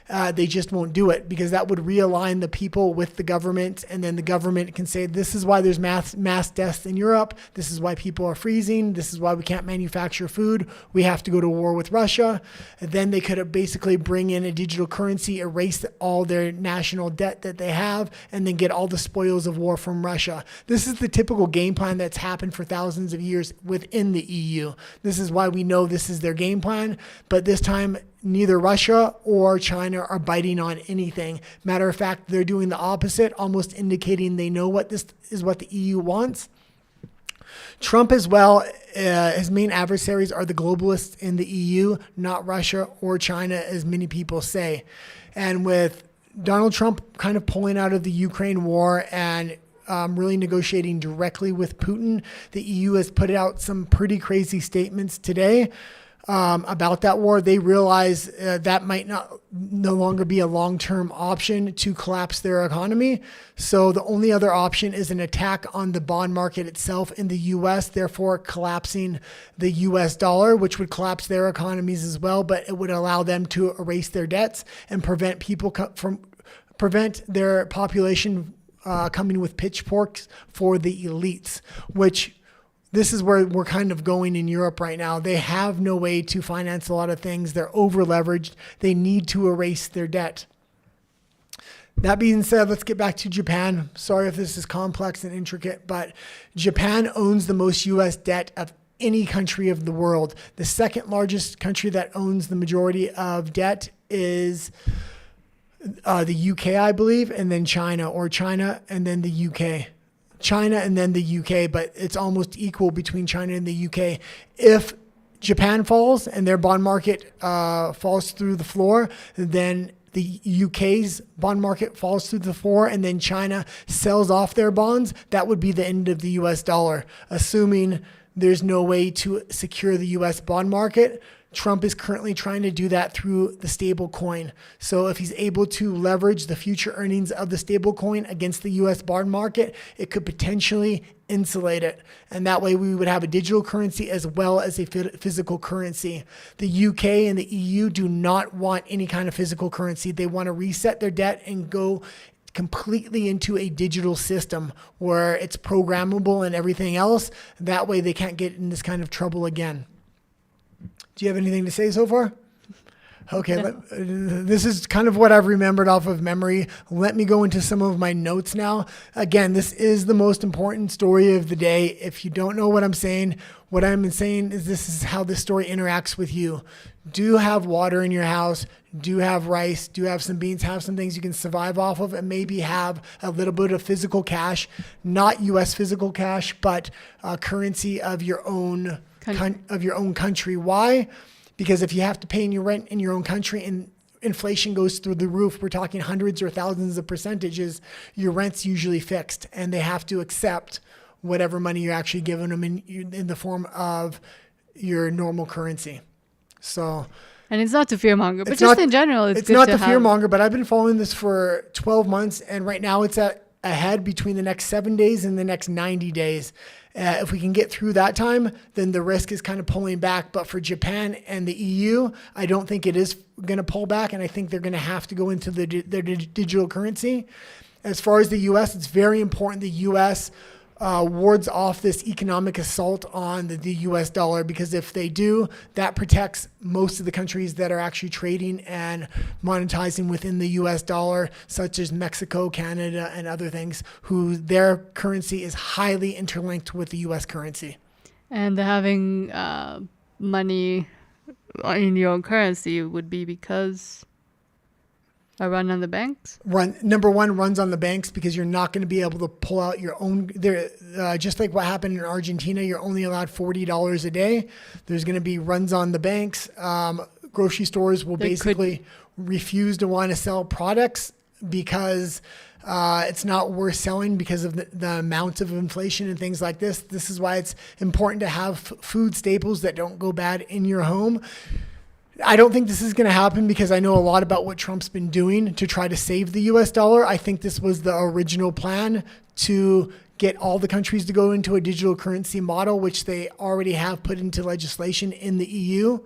They just won't do it because that would realign the people with the government, and then the government can say, this is why there's mass deaths in Europe. This is why people are freezing. This is why we can't manufacture food. We have to go to war with Russia. And then they could basically bring in a digital currency, erase all their national debt that they have, and then get all the spoils of war from Russia. This is the typical game plan that's happened for thousands of years within the EU. This is why we know this is their game plan. But this time, neither Russia or China are biting on anything. Matter of fact, they're doing the opposite, almost indicating they know what this is what the EU wants. Trump as well, his main adversaries are the globalists in the EU, not Russia or China, as many people say. And with Donald Trump kind of pulling out of the Ukraine war and really negotiating directly with Putin, the EU has put out some pretty crazy statements today about that war. They realize that might no longer be a long-term option to collapse their economy. So the only other option is an attack on the bond market itself in the U.S., therefore collapsing the U.S. dollar, which would collapse their economies as well, but it would allow them to erase their debts and prevent people prevent their population coming with pitchforks for the elites, which this is where we're kind of going in Europe right now. They have no way to finance a lot of things. They're over leveraged. They need to erase their debt. That being said, let's get back to Japan. Sorry if this is complex and intricate, but Japan owns the most U.S. debt of any country of the world. The second largest country that owns the majority of debt is the UK, I believe, and then China, or China and then the UK. China and then the UK, but it's almost equal between China and the UK. If Japan falls and their bond market falls through the floor, then the UK's bond market falls through the floor, and then China sells off their bonds. That would be the end of the US dollar, assuming there's no way to secure the US bond market. Trump is currently trying to do that through the stable coin. So if he's able to leverage the future earnings of the stable coin against the US bond market, it could potentially insulate it. And that way we would have a digital currency as well as a physical currency. The UK and the EU do not want any kind of physical currency. They want to reset their debt and go completely into a digital system where it's programmable and everything else. That way they can't get in this kind of trouble again. Do you have anything to say so far? Okay, this is kind of what I've remembered off of memory. Let me go into some of my notes now. Again, this is the most important story of the day. If you don't know what I'm saying is this is how this story interacts with you. Do have water in your house, do have rice, do have some beans, have some things you can survive off of, and maybe have a little bit of physical cash, not US physical cash, but currency of your own country. Why? Because if you have to pay your rent in your own country and inflation goes through the roof, we're talking hundreds or thousands of percentages, your rent's usually fixed and they have to accept whatever money you're actually giving them in the form of your normal currency. So, and it's not to fearmonger, but just in general, it's good not to to fearmonger, but I've been following this for 12 months and right now it's ahead between the next 7 days and the next 90 days. If we can get through that time, then the risk is kind of pulling back. But for Japan and the EU, I don't think it is going to pull back. And I think they're going to have to go into their digital currency. As far as the U.S., it's very important the U.S. Wards off this economic assault on the U.S. dollar, because if they do, that protects most of the countries that are actually trading and monetizing within the U.S. dollar, such as Mexico, Canada, and other things, who their currency is highly interlinked with the U.S. currency. And having money in your own currency would be because a run on the banks? Number one, runs on the banks, because you're not going to be able to pull out your own. Just like what happened in Argentina, you're only allowed $40 a day. There's going to be runs on the banks. Grocery stores will basically refuse to want to sell products because it's not worth selling because of the amount of inflation and things like this. This is why it's important to have food staples that don't go bad in your home. I don't think this is going to happen because I know a lot about what Trump's been doing to try to save the US dollar. I think this was the original plan to get all the countries to go into a digital currency model, which they already have put into legislation in the EU.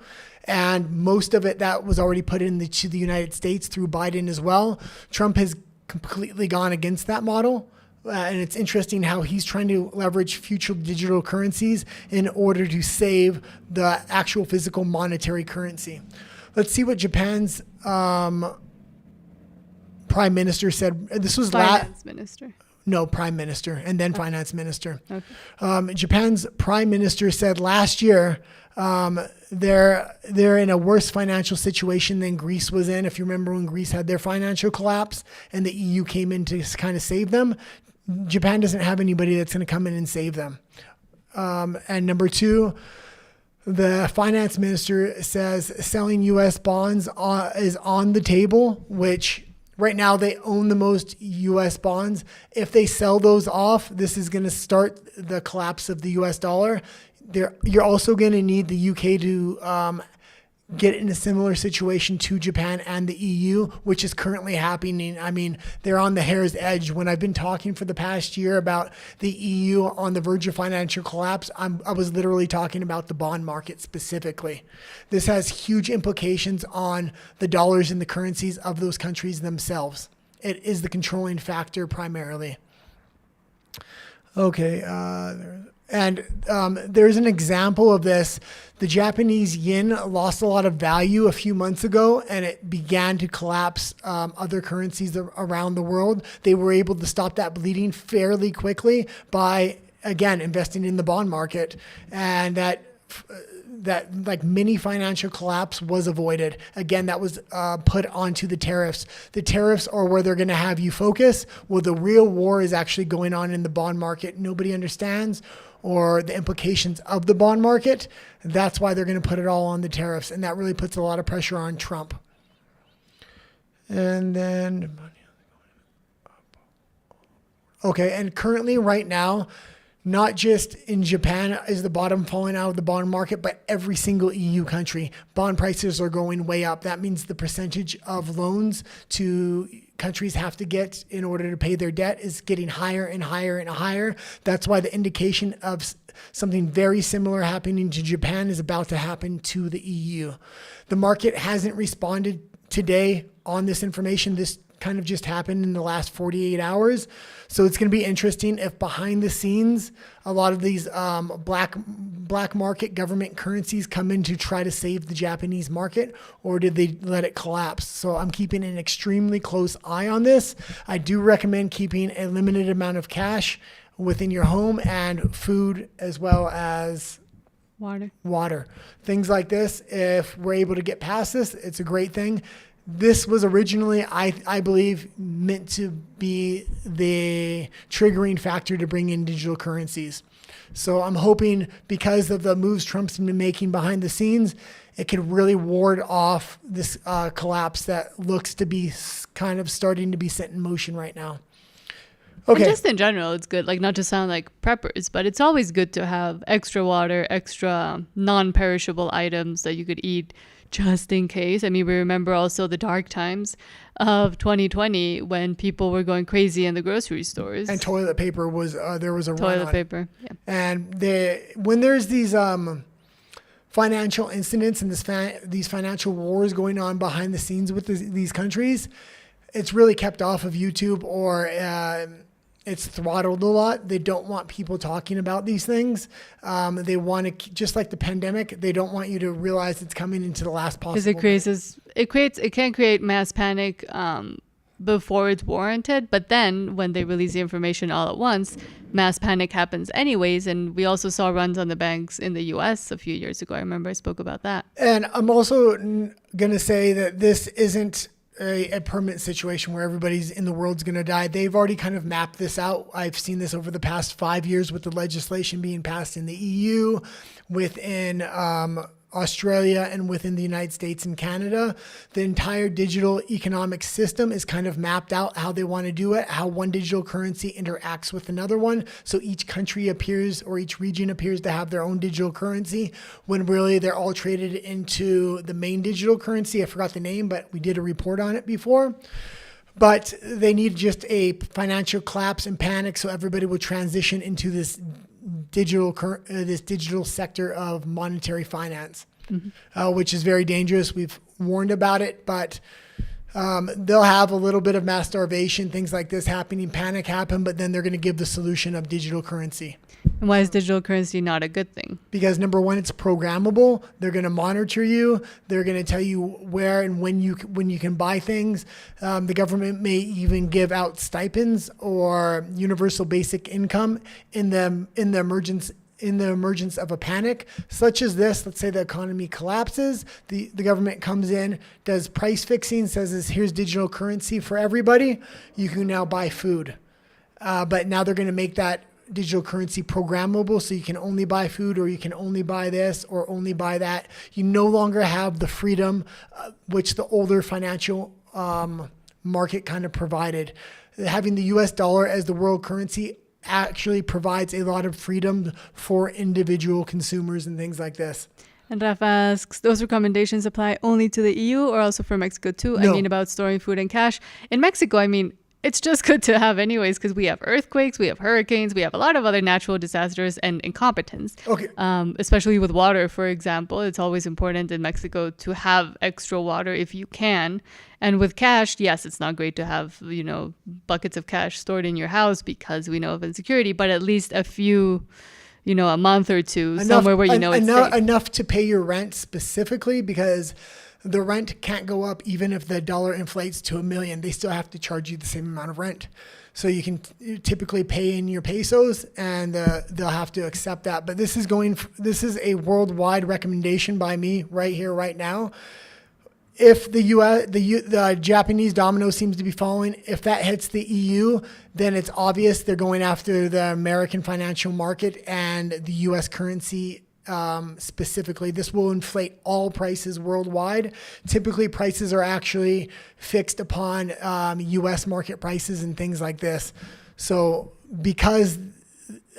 And most of it that was already put into the United States through Biden as well. Trump has completely gone against that model. And it's interesting how he's trying to leverage future digital currencies in order to save the actual physical monetary currency. Let's see what Japan's prime minister said. This was Finance minister. No, prime minister, and then finance minister. Okay. Japan's prime minister said last year they're in a worse financial situation than Greece was in. If you remember when Greece had their financial collapse and the EU came in to kind of save them, Japan doesn't have anybody that's going to come in and save them. And number two, the finance minister says selling U.S. bonds is on the table, which right now they own the most U.S. bonds. If they sell those off, this is going to start the collapse of the U.S. dollar. You're also going to need the U.K. to get in a similar situation to Japan and the EU, which is currently happening. I mean, they're on the hair's edge. When I've been talking for the past year about the EU on the verge of financial collapse, I was literally talking about the bond market specifically. This has huge implications on the dollars and the currencies of those countries themselves. It is the controlling factor primarily. Okay, there's an example of this. The Japanese yen lost a lot of value a few months ago, and it began to collapse other currencies around the world. They were able to stop that bleeding fairly quickly by, again, investing in the bond market, and that like mini financial collapse was avoided. Again, that was put onto the tariffs. The tariffs are where they're going to have you focus. Well, the real war is actually going on in the bond market. Nobody understands or the implications of the bond market. That's why they're going to put it all on the tariffs. And that really puts a lot of pressure on Trump. And then, okay, and currently right now, not just in Japan is the bottom falling out of the bond market, but every single EU country. Bond prices are going way up. That means the percentage of loans to countries have to get in order to pay their debt is getting higher and higher and higher. That's why the indication of something very similar happening to Japan is about to happen to the EU. The market hasn't responded today on this information. This kind of just happened in the last 48 hours. So it's going to be interesting if behind the scenes, a lot of these black market government currencies come in to try to save the Japanese market, or did they let it collapse? So I'm keeping an extremely close eye on this. I do recommend keeping a limited amount of cash within your home and food as well as water. Things like this, if we're able to get past this, it's a great thing. This was originally, I believe, meant to be the triggering factor to bring in digital currencies. So I'm hoping because of the moves Trump's been making behind the scenes, it could really ward off this collapse that looks to be kind of starting to be set in motion right now. Okay. And just in general, it's good, like not to sound like preppers, but it's always good to have extra water, extra non-perishable items that you could eat just in case. I mean, we remember also the dark times of 2020 when people were going crazy in the grocery stores. And toilet paper was, there was a run Toilet on paper, yeah. And when there's these financial incidents and these financial wars going on behind the scenes with these countries, it's really kept off of YouTube or it's throttled a lot. They don't want people talking about these things. They want to, just like the pandemic, they don't want you to realize it's coming into the last possible. Because it can create mass panic before it's warranted. But then when they release the information all at once, mass panic happens anyways. And we also saw runs on the banks in the US a few years ago. I remember I spoke about that. And I'm also going to say that this isn't a permanent situation where everybody's in the world's going to die. They've already kind of mapped this out. I've seen this over the past 5 years with the legislation being passed in the EU, within Australia, and within the United States and Canada. The entire digital economic system is kind of mapped out how they want to do it, how one digital currency interacts with another one. So each country appears, or each region appears to have their own digital currency, when really they're all traded into the main digital currency. I forgot the name, but we did a report on it before. But they need just a financial collapse and panic so everybody will transition into this digital sector of monetary finance, which is very dangerous. We've warned about it, but they'll have a little bit of mass starvation, things like this happening, panic happen, but then they're going to give the solution of digital currency. And why is digital currency not a good thing? Because number one, it's programmable. They're going to monitor you. They're going to tell you where and when you can buy things. The government may even give out stipends or universal basic income in the emergence of a panic such as this. Let's say the economy collapses. The government comes in, does price fixing, says here's digital currency for everybody. You can now buy food. But now they're going to make that digital currency programmable, so you can only buy food, or you can only buy this or only buy that. You no longer have the freedom which the older financial market kind of provided. Having the US dollar as the world currency actually provides a lot of freedom for individual consumers and things like this. And Raf asks, those recommendations apply only to the EU or also for Mexico too? No. I mean, about storing food and cash. In Mexico, I mean, it's just good to have anyways, because we have earthquakes, we have hurricanes, we have a lot of other natural disasters and incompetence. Okay. Especially with water, for example. It's always important in Mexico to have extra water if you can. And with cash, yes, it's not great to have, buckets of cash stored in your house because we know of insecurity, but at least a few, a month or two, somewhere where it's safe. Enough to pay your rent specifically, because the rent can't go up even if the dollar inflates to $1 million. They still have to charge you the same amount of rent. So you can typically pay in your pesos, and they'll have to accept that. But this is a worldwide recommendation by me right here, right now. If the Japanese domino seems to be falling, if that hits the EU, then it's obvious they're going after the American financial market and the US currency specifically. This will inflate all prices worldwide. Typically, prices are actually fixed upon US market prices and things like this. So because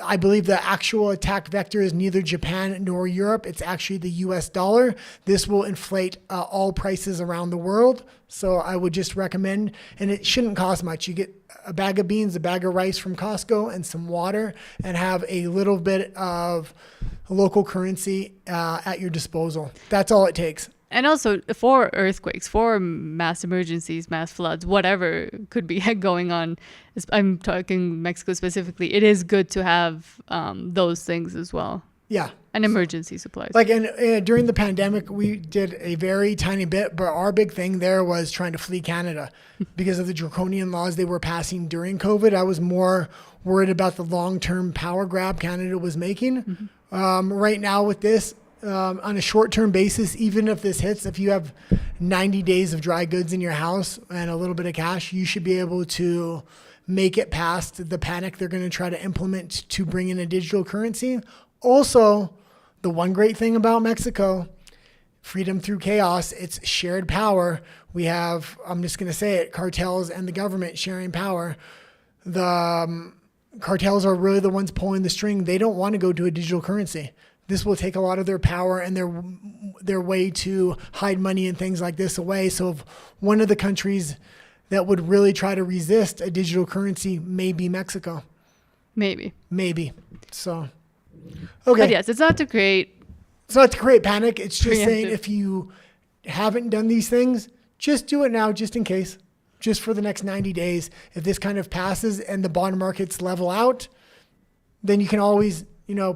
I believe the actual attack vector is neither Japan nor Europe, it's actually the US dollar. This will inflate all prices around the world. So I would just recommend, and it shouldn't cost much. You get a bag of beans, a bag of rice from Costco, and some water, and have a little bit of local currency at your disposal. That's all it takes. And also for earthquakes, for mass emergencies, mass floods, whatever could be going on, I'm talking Mexico specifically, it is good to have those things as well. Yeah. And emergency supplies. Like during the pandemic, we did a very tiny bit, but our big thing there was trying to flee Canada because of the draconian laws they were passing during COVID. I was more worried about the long-term power grab Canada was making. Right now with this, on a short-term basis, even if this hits, if you have 90 days of dry goods in your house and a little bit of cash, you should be able to make it past the panic they're going to try to implement to bring in a digital currency. Also, the one great thing about Mexico, freedom through chaos, it's shared power. We have, I'm just going to say it, cartels and the government sharing power. The cartels are really the ones pulling the string. They don't want to go to a digital currency. This will take a lot of their power and their way to hide money and things like this away. So if one of the countries that would really try to resist a digital currency may be Mexico. Maybe. So, okay. But yes, it's not to create panic. It's just saying if you haven't done these things, just do it now, just in case, just for the next 90 days. If this kind of passes and the bond markets level out, then you can always,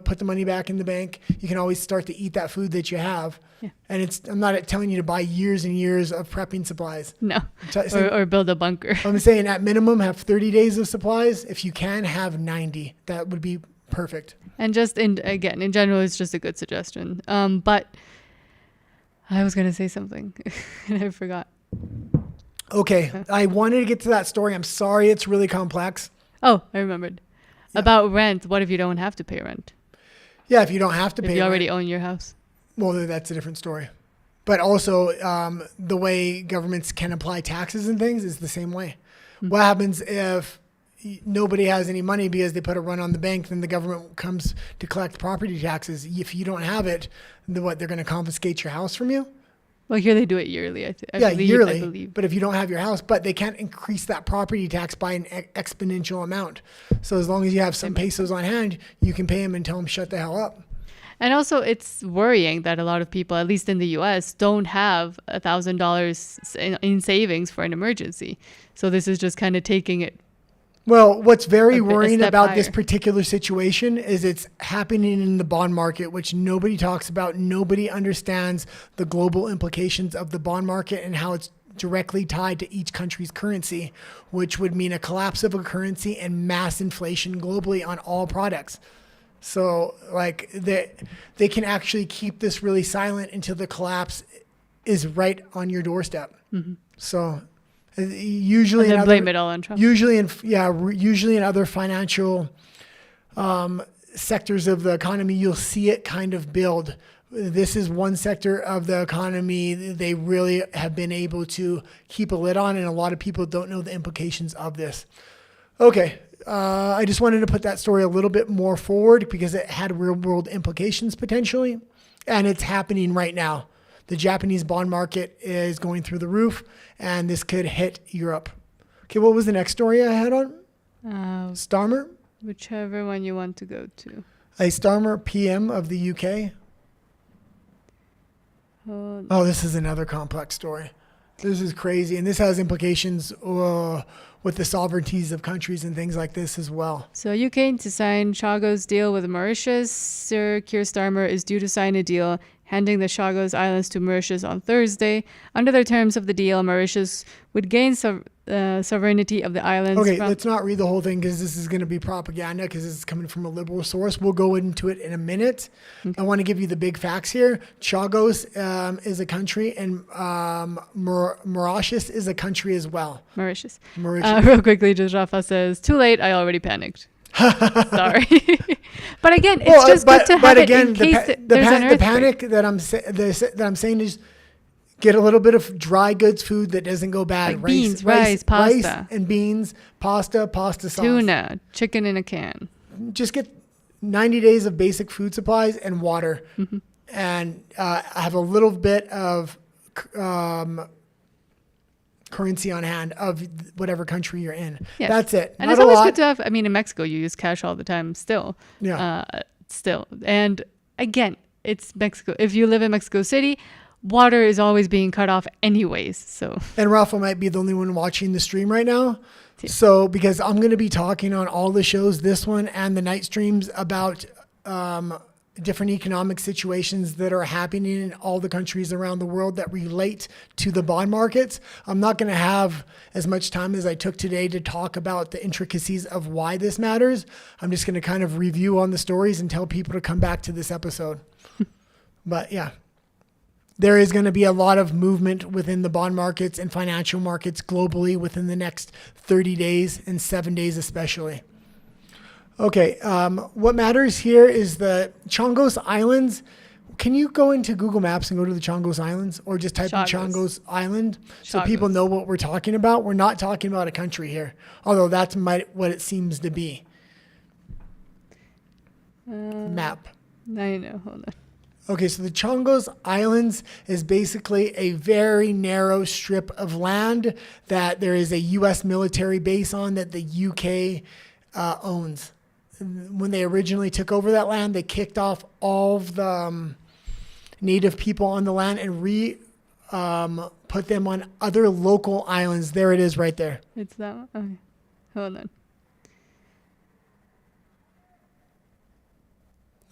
put the money back in the bank. You can always start to eat that food that you have. Yeah. And I'm not telling you to buy years and years of prepping supplies. No. Or build a bunker. I'm saying at minimum have 30 days of supplies. If you can, have 90. That would be perfect. And just in general, it's just a good suggestion. But I was going to say something and I forgot. Okay. I wanted to get to that story. I'm sorry. It's really complex. Oh, I remembered. Yeah. About rent. What if you don't have to pay rent? Yeah. If you don't have to pay rent. If you already own your house. Well, that's a different story. But also the way governments can apply taxes and things is the same way. Mm-hmm. What happens if nobody has any money because they put a run on the bank, then the government comes to collect property taxes? If you don't have it, they're going to confiscate your house from you? Well, here they do it yearly. I yearly. believe. But if you don't have your house, but they can't increase that property tax by an exponential amount. So as long as you have some pesos on hand, you can pay them and tell them shut the hell up. And also, it's worrying that a lot of people, at least in the U.S., don't have $1,000 in savings for an emergency. So this is just kind of taking it. Well, what's very A worrying step about this higher. particular situation is it's happening in the bond market, which nobody talks about. Nobody understands the global implications of the bond market and how it's directly tied to each country's currency, which would mean a collapse of a currency and mass inflation globally on all products. So like they can actually keep this really silent until the collapse is right on your doorstep. Mm-hmm. So usually And then blame it all on Trump. Usually in other financial sectors of the economy, you'll see it kind of build. This is one sector of the economy they really have been able to keep a lid on, and a lot of people don't know the implications of this. Okay, I just wanted to put that story a little bit more forward because it had real world implications potentially, and it's happening right now. The Japanese bond market is going through the roof, and this could hit Europe. Okay, what was the next story I had on? Starmer? Whichever one you want to go to. A Starmer PM of the UK. Oh, this is another complex story. This is crazy, and this has implications with the sovereignties of countries and things like this as well. So UK to sign Chagos deal with Mauritius. Sir Keir Starmer is due to sign a deal handing the Chagos Islands to Mauritius on Thursday. Under the terms of the deal, Mauritius would gain sovereignty of the islands. Okay, let's not read the whole thing because this is going to be propaganda because this is coming from a liberal source. We'll go into it in a minute. Okay. I want to give you the big facts here. Chagos is a country, and Mauritius is a country as well. Mauritius. Mauritius. Real quickly, just Rafa says, too late, I already panicked. Sorry. But again, it's just good to have it in case there's an earthquake. The panic that I'm saying is get a little bit of dry goods food that doesn't go bad. Like beans, rice, pasta. Rice and beans, pasta sauce. Tuna, chicken in a can. Just get 90 days of basic food supplies and water. Mm-hmm. And have a little bit of currency on hand of whatever country you're in. Yes. That's it. And it's always good to have, I mean, in Mexico, you use cash all the time still. Yeah. And again, it's Mexico. If you live in Mexico City, water is always being cut off anyways. So. And Rafa might be the only one watching the stream right now. Yeah. So because I'm going to be talking on all the shows, this one and the night streams, about different economic situations that are happening in all the countries around the world that relate to the bond markets. I'm not going to have as much time as I took today to talk about the intricacies of why this matters. I'm just going to kind of review on the stories and tell people to come back to this episode. But yeah, there is going to be a lot of movement within the bond markets and financial markets globally within the next 30 days and 7 days especially. Okay, what matters here is the Chagos Islands. Can you go into Google Maps and go to the Chagos Islands, or just type in Chagos Island so people know what we're talking about? We're not talking about a country here, although that's what it seems to be. Map. I know, hold on. Okay, so the Chagos Islands is basically a very narrow strip of land that there is a U.S. military base on that the UK owns. When they originally took over that land, they kicked off all of the native people on the land and put them on other local islands. There it is right there. It's that one? Okay. Hold on.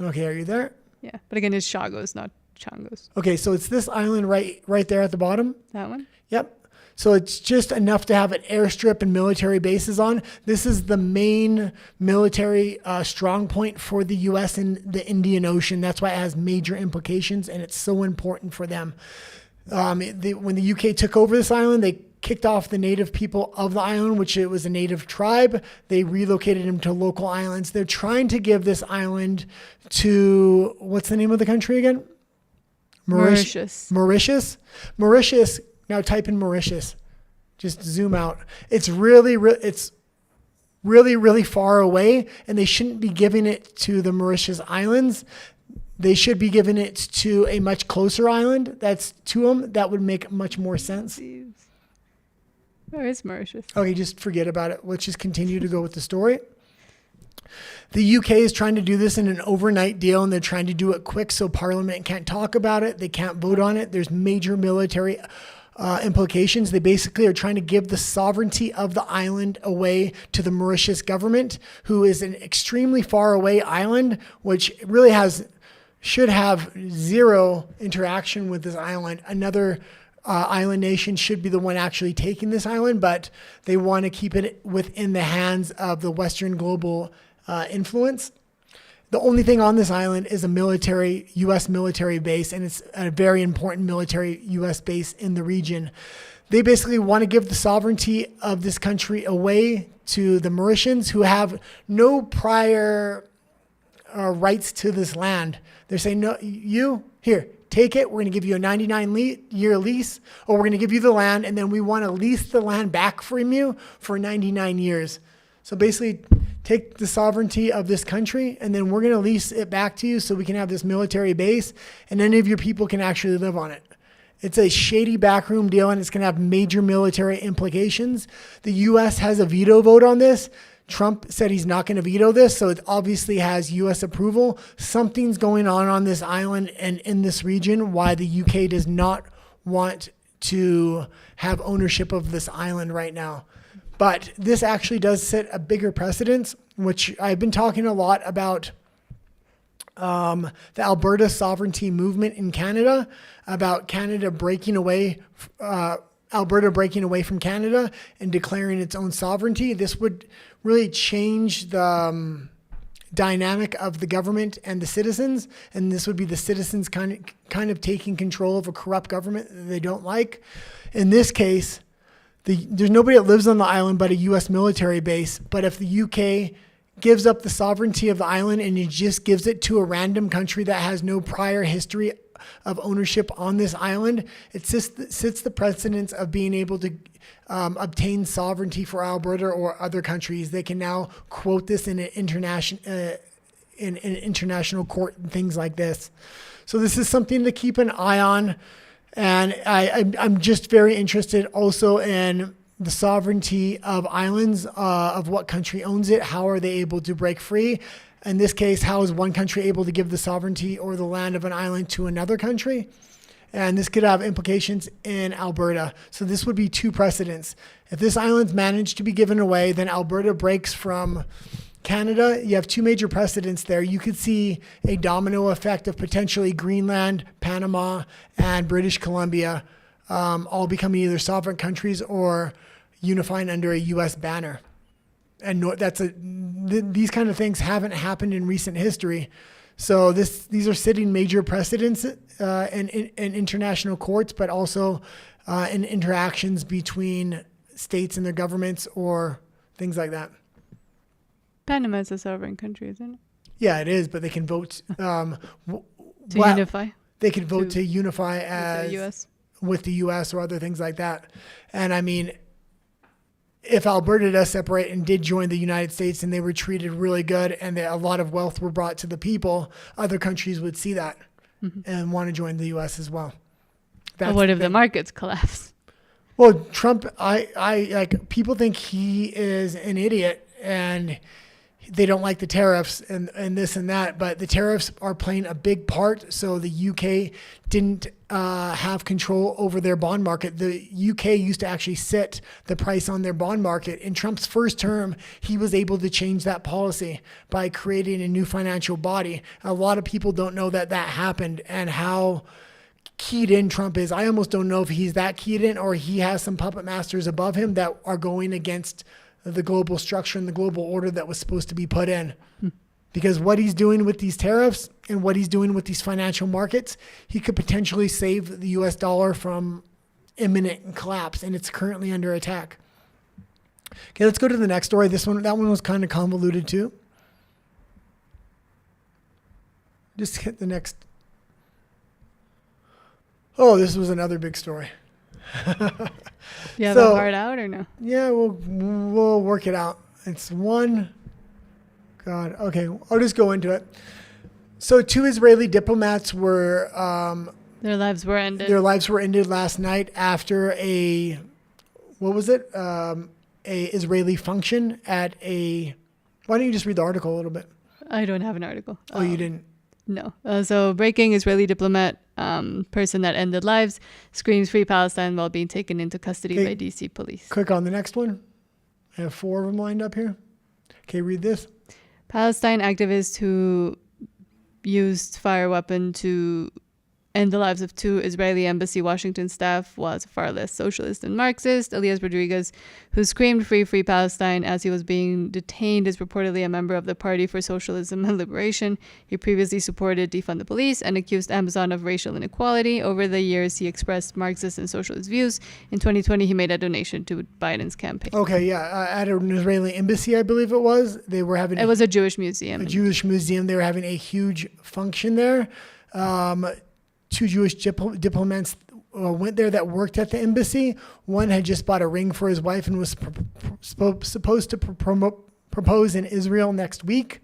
Okay, are you there? Yeah, but again, it's Chagos, not Chagos. Okay, so it's this island right there at the bottom. That one? Yep. So it's just enough to have an airstrip and military bases on. This is the main military strong point for the U.S. in the Indian Ocean. That's why it has major implications, and it's so important for them. When the UK took over this island, they kicked off the native people of the island, which it was a native tribe. They relocated them to local islands. They're trying to give this island to, what's the name of the country again? Mauritius. Mauritius. Now type in Mauritius. Just zoom out. It's really far away, and they shouldn't be giving it to the Mauritius Islands. they should be giving it to a much closer island that's to them. That would make much more sense. Where is Mauritius? Okay, just forget about it. Let's just continue to go with the story. The UK is trying to do this in an overnight deal, and they're trying to do it quick so Parliament can't talk about it. They can't vote on it. There's major military implications. They basically are trying to give the sovereignty of the island away to the Mauritius government, who is an extremely far away island, which really should have zero interaction with this island. Another island nation should be the one actually taking this island, but they want to keep it within the hands of the Western global influence. The only thing on this island is a U.S. military base, and it's a very important military U.S. base in the region. They basically want to give the sovereignty of this country away to the Mauritians, who have no prior rights to this land. They're saying, no, here, take it. We're going to give you a 99-year lease, or we're going to give you the land, and then we want to lease the land back from you for 99 years. So basically, take the sovereignty of this country, and then we're going to lease it back to you so we can have this military base, and any of your people can actually live on it. It's a shady backroom deal, and it's going to have major military implications. The U.S. has a veto vote on this. Trump said he's not going to veto this, so it obviously has U.S. approval. Something's going on this island and in this region why the U.K. does not want to have ownership of this island right now. But this actually does set a bigger precedence, which I've been talking a lot about the Alberta sovereignty movement in Canada, about Canada breaking away, Alberta breaking away from Canada and declaring its own sovereignty. This would really change the dynamic of the government and the citizens, and this would be the citizens kind of taking control of a corrupt government that they don't like. In this case, there's nobody that lives on the island but a U.S. military base. But if the U.K. gives up the sovereignty of the island and it just gives it to a random country that has no prior history of ownership on this island, it sets the precedence of being able to obtain sovereignty for Alberta or other countries. They can now quote this in an international court and things like this. So this is something to keep an eye on. And I'm just very interested also in the sovereignty of islands, of what country owns it. How are they able to break free? In this case, how is one country able to give the sovereignty or the land of an island to another country? And this could have implications in Alberta. So this would be two precedents. If this island's managed to be given away, then Alberta breaks from Canada. You have two major precedents there. You could see a domino effect of potentially Greenland, Panama, and British Columbia all becoming either sovereign countries or unifying under a U.S. banner. And these kind of things haven't happened in recent history. So these are setting major precedents in international courts, but also in interactions between states and their governments or things like that. Panama is a sovereign country, isn't it? Yeah, it is, but they can vote To unify. They can vote to unify with the U.S. or other things like that. And I mean, if Alberta does separate and did join the United States and they were treated really good and a lot of wealth were brought to the people, other countries would see that and want to join the U.S. as well. But what if the markets collapse? Well, Trump, people think he is an idiot and they don't like the tariffs and this and that, but the tariffs are playing a big part. So the UK didn't have control over their bond market. The UK used to actually set the price on their bond market. In Trump's first term, he was able to change that policy by creating a new financial body. A lot of people don't know that happened and how keyed in Trump is. I almost don't know if he's that keyed in or he has some puppet masters above him that are going against the global structure and the global order that was supposed to be put in. Because what he's doing with these tariffs and what he's doing with these financial markets, he could potentially save the US dollar from imminent collapse, and it's currently under attack. Okay, let's go to the next story. That one was kind of convoluted too. Just hit the next. Oh, this was another big story. You have a heart out or no? Yeah, we'll work it out. It's one. God, okay, I'll just go into it. So 2 Israeli diplomats were Their lives were ended. their lives were ended last night after a Israeli function at a. Why don't you just read the article a little bit? I don't have an article. Oh, you didn't. No. So breaking Israeli diplomat person that ended lives screams free Palestine while being taken into custody Okay. by DC police. Click on the next one. I have 4 of them lined up here. Okay, read this. Palestine activist who used fire weapon to end the lives of 2 Israeli embassy Washington staff was a far left socialist and Marxist. Elias Rodriguez, who screamed free Palestine as he was being detained, is reportedly a member of the Party for Socialism and Liberation. He previously supported defund the police and accused Amazon of racial inequality. Over the years, he expressed Marxist and socialist views. In 2020, he made a donation to Biden's campaign. Okay, yeah, at an Israeli embassy, I believe it was. They were having It was a Jewish museum. a Jewish museum. They were having a huge function there. 2 Jewish diplomats went there that worked at the embassy. One had just bought a ring for his wife and was supposed to propose in Israel next week.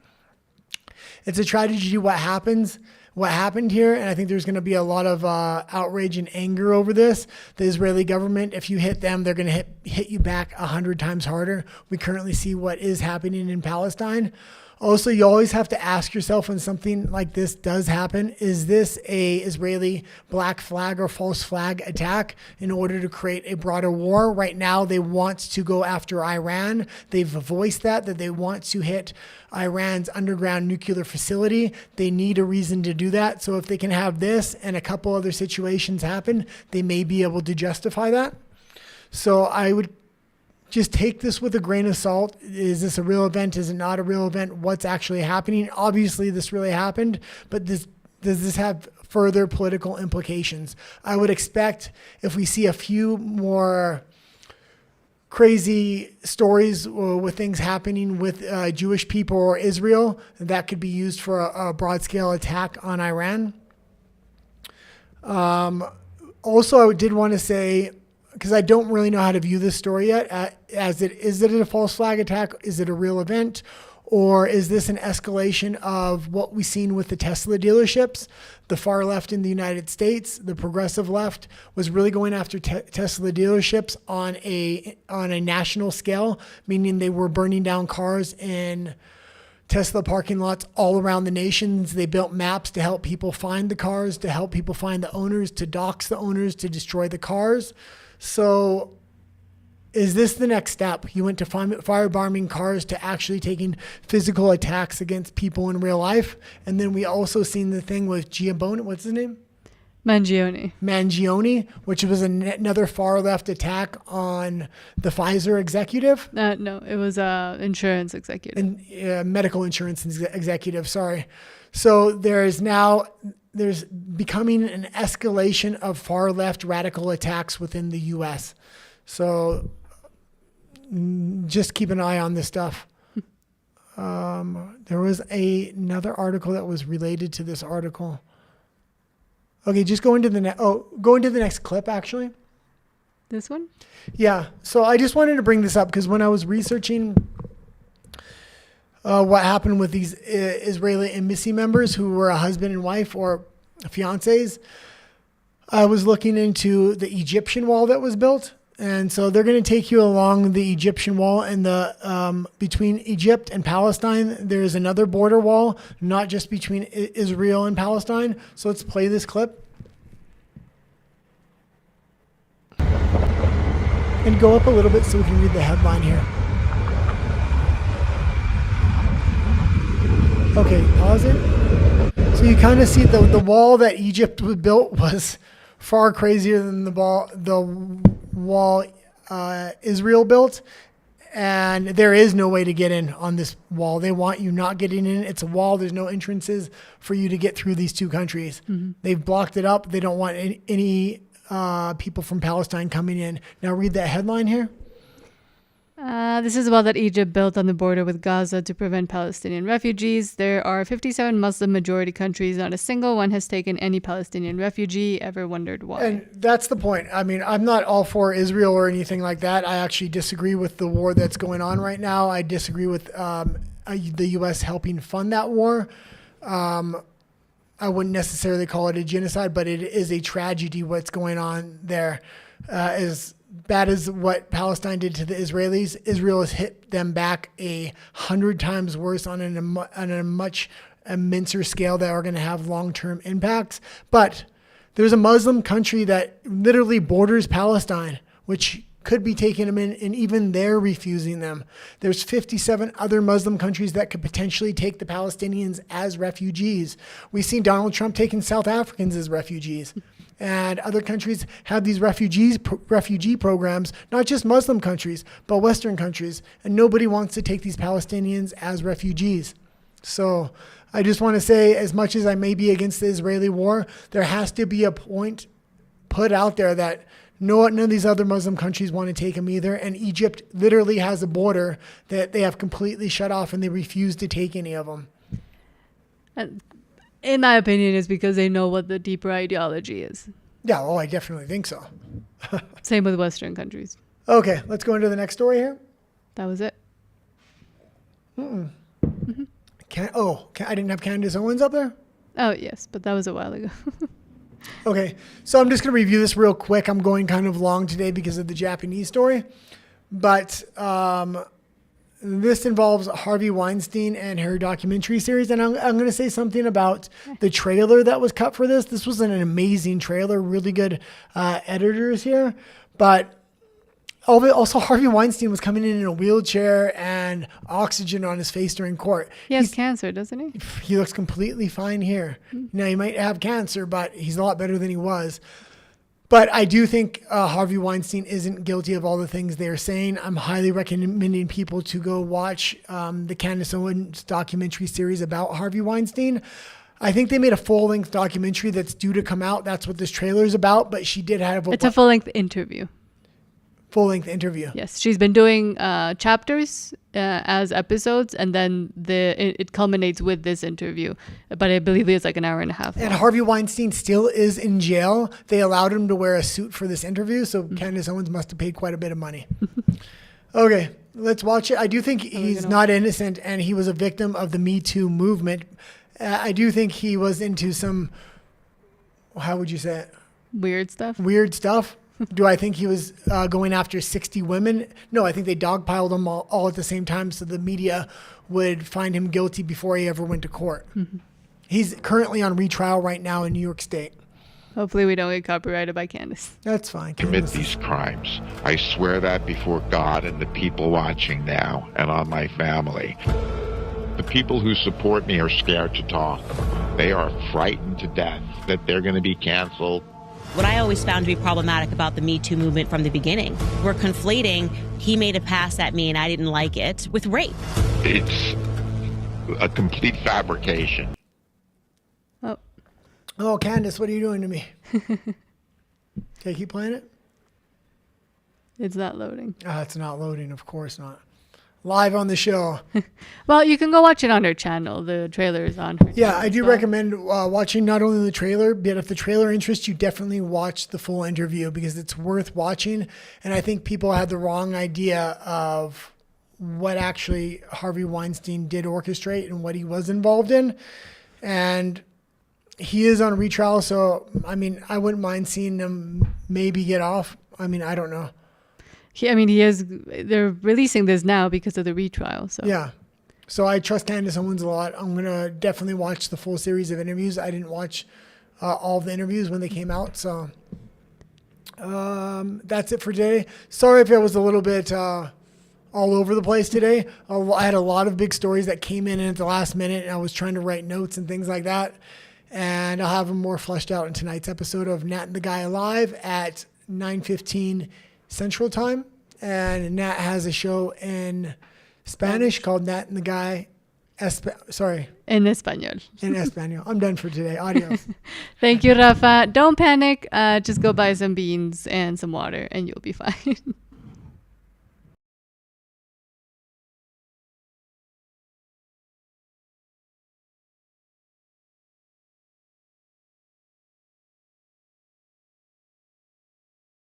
It's a tragedy what happened here, and I think there's going to be a lot of outrage and anger over this. The Israeli government, if you hit them, they're going to hit you back 100 times harder. We currently see what is happening in Palestine. Also, you always have to ask yourself when something like this does happen, is this a Israeli black flag or false flag attack in order to create a broader war? Right now, they want to go after Iran. They've voiced that they want to hit Iran's underground nuclear facility. They need a reason to do that. So if they can have this and a couple other situations happen, they may be able to justify that. So I would just take this with a grain of salt. Is this a real event? Is it not a real event? What's actually happening? Obviously, this really happened, but does this have further political implications? I would expect if we see a few more crazy stories with things happening with Jewish people or Israel, that could be used for a broad-scale attack on Iran. Also, I did want to say, because I don't really know how to view this story yet, is it a false flag attack? Is it a real event? Or is this an escalation of what we've seen with the Tesla dealerships? The far left in the United States, the progressive left, was really going after Tesla dealerships on a national scale, meaning they were burning down cars in Tesla parking lots all around the nations. They built maps to help people find the cars, to help people find the owners, to dox the owners, to destroy the cars. So is this the next step? You went to firebombing cars to actually taking physical attacks against people in real life. And then we also seen the thing with Giambone, what's his name? Mangione, which was another far left attack on the Pfizer executive. No, it was insurance executive. And medical insurance executive, sorry. So there's becoming an escalation of far left radical attacks within the U.S. So just keep an eye on this stuff. There was another article that was related to this article. Okay, just go into the next clip, actually. This one? Yeah. So I just wanted to bring this up because when I was researching what happened with these Israeli embassy members who were a husband and wife or fiancés, I was looking into the Egyptian wall that was built. And so they're going to take you along the Egyptian wall, and between Egypt and Palestine, there's another border wall, not just between Israel and Palestine. So let's play this clip. And go up a little bit so we can read the headline here. Okay, pause it. So you kind of see the wall that Egypt built was far crazier than the wall Israel built, and there is no way to get in on this wall. They want you not getting in. It's a wall. There's no entrances for you to get through these two countries. Mm-hmm. They've blocked it up. They don't want any people from Palestine coming in. Now read that headline here. This is a wall that Egypt built on the border with Gaza to prevent Palestinian refugees. There are 57 Muslim majority countries. Not a single one has taken any Palestinian refugee. Ever wondered why? And that's the point. I mean, I'm not all for Israel or anything like that. I actually disagree with the war that's going on right now. I disagree with the U.S. helping fund that war. I wouldn't necessarily call it a genocide, but it is a tragedy what's going on there. As bad as what Palestine did to the Israelis, Israel has hit them back 100 times worse on a much immenser scale that are going to have long-term impacts. But there's a Muslim country that literally borders Palestine, which could be taking them in, and even they're refusing them. There's 57 other Muslim countries that could potentially take the Palestinians as refugees. We've seen Donald Trump taking South Africans as refugees. And other countries have these refugee programs, not just Muslim countries, but Western countries. And nobody wants to take these Palestinians as refugees. So I just want to say, as much as I may be against the Israeli war, there has to be a point put out there that none of these other Muslim countries want to take them either. And Egypt literally has a border that they have completely shut off, and they refuse to take any of them. In my opinion, it's because they know what the deeper ideology is. Yeah, I definitely think so. Same with Western countries. Okay, let's go into the next story here. That was it. I didn't have Candace Owens up there? Oh, yes, but that was a while ago. Okay, so I'm just going to review this real quick. I'm going kind of long today because of the Japanese story. But this involves Harvey Weinstein and her documentary series. And I'm going to say something about the trailer that was cut for this. This was an amazing trailer, really good editors here. But also, Harvey Weinstein was coming in a wheelchair and oxygen on his face during court. He has cancer, doesn't he? He looks completely fine here. Now, he might have cancer, but he's a lot better than he was. But I do think Harvey Weinstein isn't guilty of all the things they're saying. I'm highly recommending people to go watch the Candace Owens documentary series about Harvey Weinstein. I think they made a full-length documentary that's due to come out. That's what this trailer is about. But she did have It's a full-length interview. Full-length interview. Yes, she's been doing chapters as episodes, and then it culminates with this interview. But I believe it's like an hour and a half. And Harvey Weinstein still is in jail. They allowed him to wear a suit for this interview, so Candace Owens must have paid quite a bit of money. Okay, let's watch it. I do think he's not innocent, and he was a victim of the Me Too movement. I do think he was into some, how would you say it? Weird stuff. Weird stuff. Do I think he was going after 60 women? No, I think they dogpiled him all at the same time so the media would find him guilty before he ever went to court. Mm-hmm. He's currently on retrial right now in New York State. Hopefully we don't get copyrighted by Candace. That's fine. Commit these crimes. I swear that before God and the people watching now and on my family. The people who support me are scared to talk. They are frightened to death that they're going to be canceled. What I always found to be problematic about the Me Too movement from the beginning, we're conflating he made a pass at me and I didn't like it with rape. It's a complete fabrication. Oh, Candace, what are you doing to me? Okay, keep playing it. It's not loading. It's not loading, of course not. Live on the show. Well, you can go watch it on her channel. The trailer is on her Yeah, channel I do as well. recommend watching not only the trailer, but if the trailer interests you, definitely watch the full interview because it's worth watching. And I think people had the wrong idea of what actually Harvey Weinstein did orchestrate and what he was involved in. And he is on retrial, so, I mean, I wouldn't mind seeing him maybe get off. I mean, I don't know. They're releasing this now because of the retrial. So Yeah. So I trust Candace Owens a lot. I'm going to definitely watch the full series of interviews. I didn't watch all of the interviews when they came out. So that's it for today. Sorry if it was a little bit all over the place today. I had a lot of big stories that came in at the last minute, and I was trying to write notes and things like that. And I'll have them more fleshed out in tonight's episode of Nat and the Guy Live at 9:15 Central Time. And Nat has a show in Spanish called Nat and the Guy. En español. In Espanol. I'm done for today. Adios. Thank you, Rafa. Don't panic. Just go buy some beans and some water and you'll be fine.